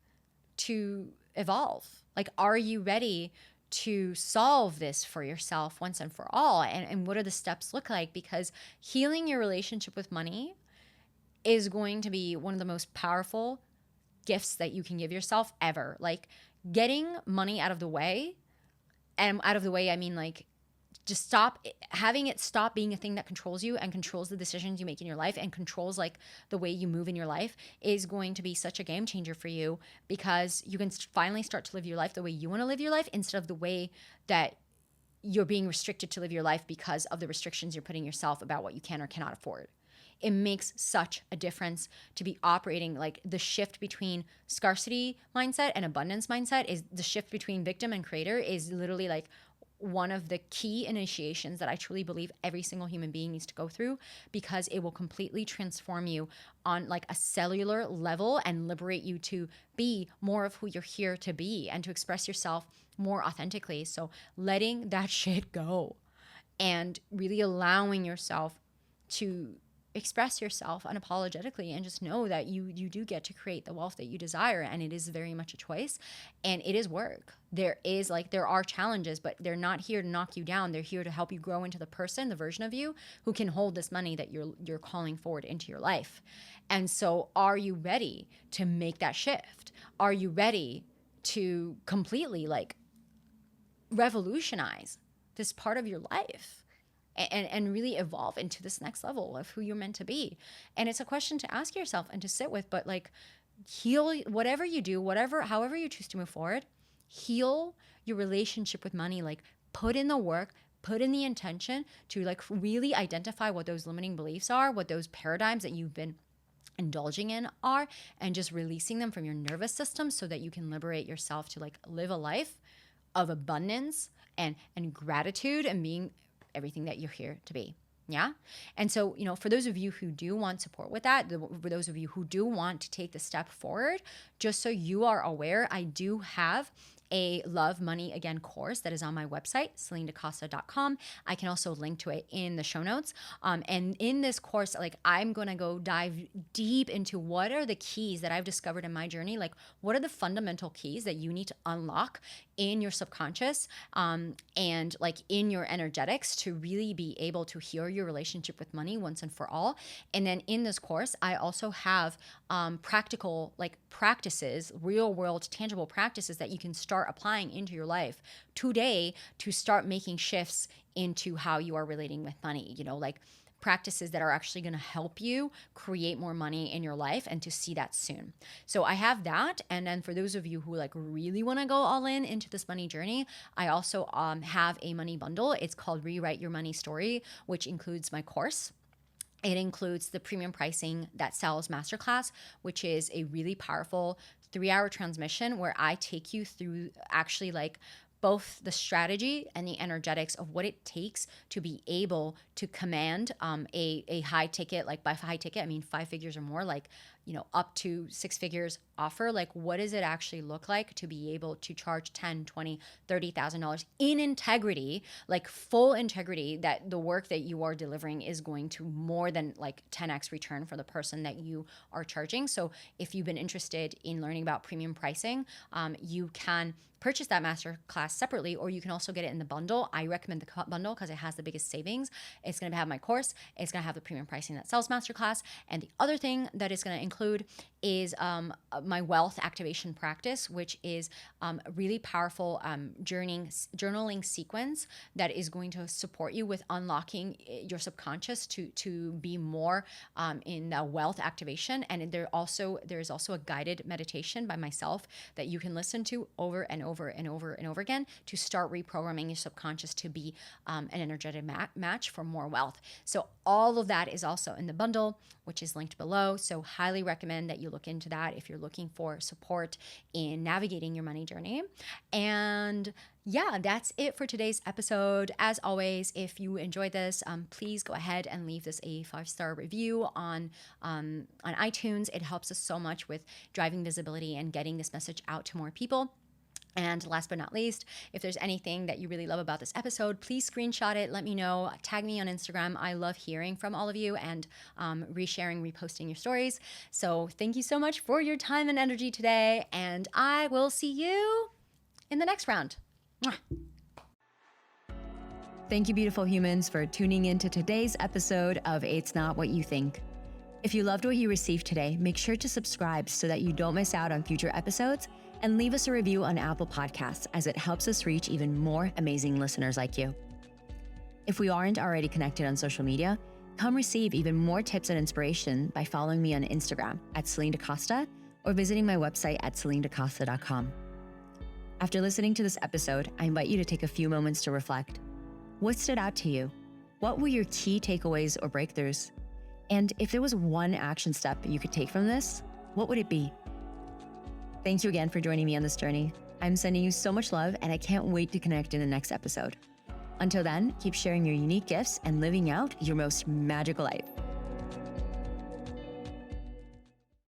to evolve? Like, are you ready to solve this for yourself once and for all. And what do the steps look like? Because healing your relationship with money is going to be one of the most powerful gifts that you can give yourself ever. Like getting money out of the way, and out of the way, I mean like just having it stop being a thing that controls you and controls the decisions you make in your life and controls like the way you move in your life is going to be such a game changer for you, because you can finally start to live your life the way you want to live your life instead of the way that you're being restricted to live your life because of the restrictions you're putting yourself about what you can or cannot afford. It makes such a difference to be operating like the shift between scarcity mindset and abundance mindset. Is the shift between victim and creator is literally like one of the key initiations that I truly believe every single human being needs to go through, because it will completely transform you on like a cellular level and liberate you to be more of who you're here to be and to express yourself more authentically. So letting that shit go and really allowing yourself to express yourself unapologetically and just know that you do get to create the wealth that you desire, and it is very much a choice and it is work. There are challenges, but they're not here to knock you down. They're here to help you grow into the person, the version of you who can hold this money that you're calling forward into your life. And so are you ready to make that shift? Are you ready to completely like revolutionize this part of your life and really evolve into this next level of who you're meant to be? And it's a question to ask yourself and to sit with, but like heal whatever you do, however you choose to move forward, heal your relationship with money. Like put in the work, put in the intention to like really identify what those limiting beliefs are, what those paradigms that you've been indulging in are, and just releasing them from your nervous system so that you can liberate yourself to like live a life of abundance and gratitude and being everything that you're here to be. Yeah. And so, for those of you who do want support with that, for those of you who do want to take the step forward, just so you are aware, I do have a Love Money Again course that is on my website, CelineDacosta.com. I can also link to it in the show notes. And in this course, like I'm going to go dive deep into what are the keys that I've discovered in my journey. Like what are the fundamental keys that you need to unlock in your subconscious and like in your energetics to really be able to heal your relationship with money once and for all. And then in this course, I also have practical like practices, real world tangible practices that you can start applying into your life today to start making shifts into how you are relating with money, like practices that are actually going to help you create more money in your life and to see that soon. So I have that. And then for those of you who like really want to go all in into this money journey, I also have a money bundle. It's called Rewrite Your Money Story, which includes my course. It includes the premium pricing that sells masterclass, which is a really powerful 3-hour transmission where I take you through actually like both the strategy and the energetics of what it takes to be able to command a high ticket, like by high ticket, I mean 5 figures or more, like, up to 6 figures offer. Like what does it actually look like to be able to charge $10, $20, $30,000 in integrity, like full integrity, that the work that you are delivering is going to more than like 10x return for the person that you are charging. So if you've been interested in learning about premium pricing, you can purchase that masterclass separately, or you can also get it in the bundle. I recommend the bundle because it has the biggest savings. It's going to have my course. It's going to have the premium pricing that sells masterclass. And the other thing that is going to include is my wealth activation practice, which is a really powerful journaling sequence that is going to support you with unlocking your subconscious to be more in the wealth activation. And there's also a guided meditation by myself that you can listen to over and over and over and over again to start reprogramming your subconscious to be an energetic match for more wealth. So all of that is also in the bundle, which is linked below. So highly recommend that you look into that if you're looking for support in navigating your money journey. And yeah, that's it for today's episode. As always, if you enjoyed this, please go ahead and leave this a 5-star review on iTunes. It helps us so much with driving visibility and getting this message out to more people. And last but not least, if there's anything that you really love about this episode, please screenshot it. Let me know. Tag me on Instagram. I love hearing from all of you and resharing, reposting your stories. So thank you so much for your time and energy today. And I will see you in the next round. Mwah. Thank you, beautiful humans, for tuning in to today's episode of It's Not What You Think. If you loved what you received today, make sure to subscribe so that you don't miss out on future episodes, and leave us a review on Apple Podcasts, as it helps us reach even more amazing listeners like you. If we aren't already connected on social media, come receive even more tips and inspiration by following me on Instagram at Celine DaCosta or visiting my website at celinedacosta.com. After listening to this episode, I invite you to take a few moments to reflect. What stood out to you? What were your key takeaways or breakthroughs? And if there was one action step you could take from this, what would it be? Thank you again for joining me on this journey. I'm sending you so much love, and I can't wait to connect in the next episode. Until then, keep sharing your unique gifts and living out your most magical life.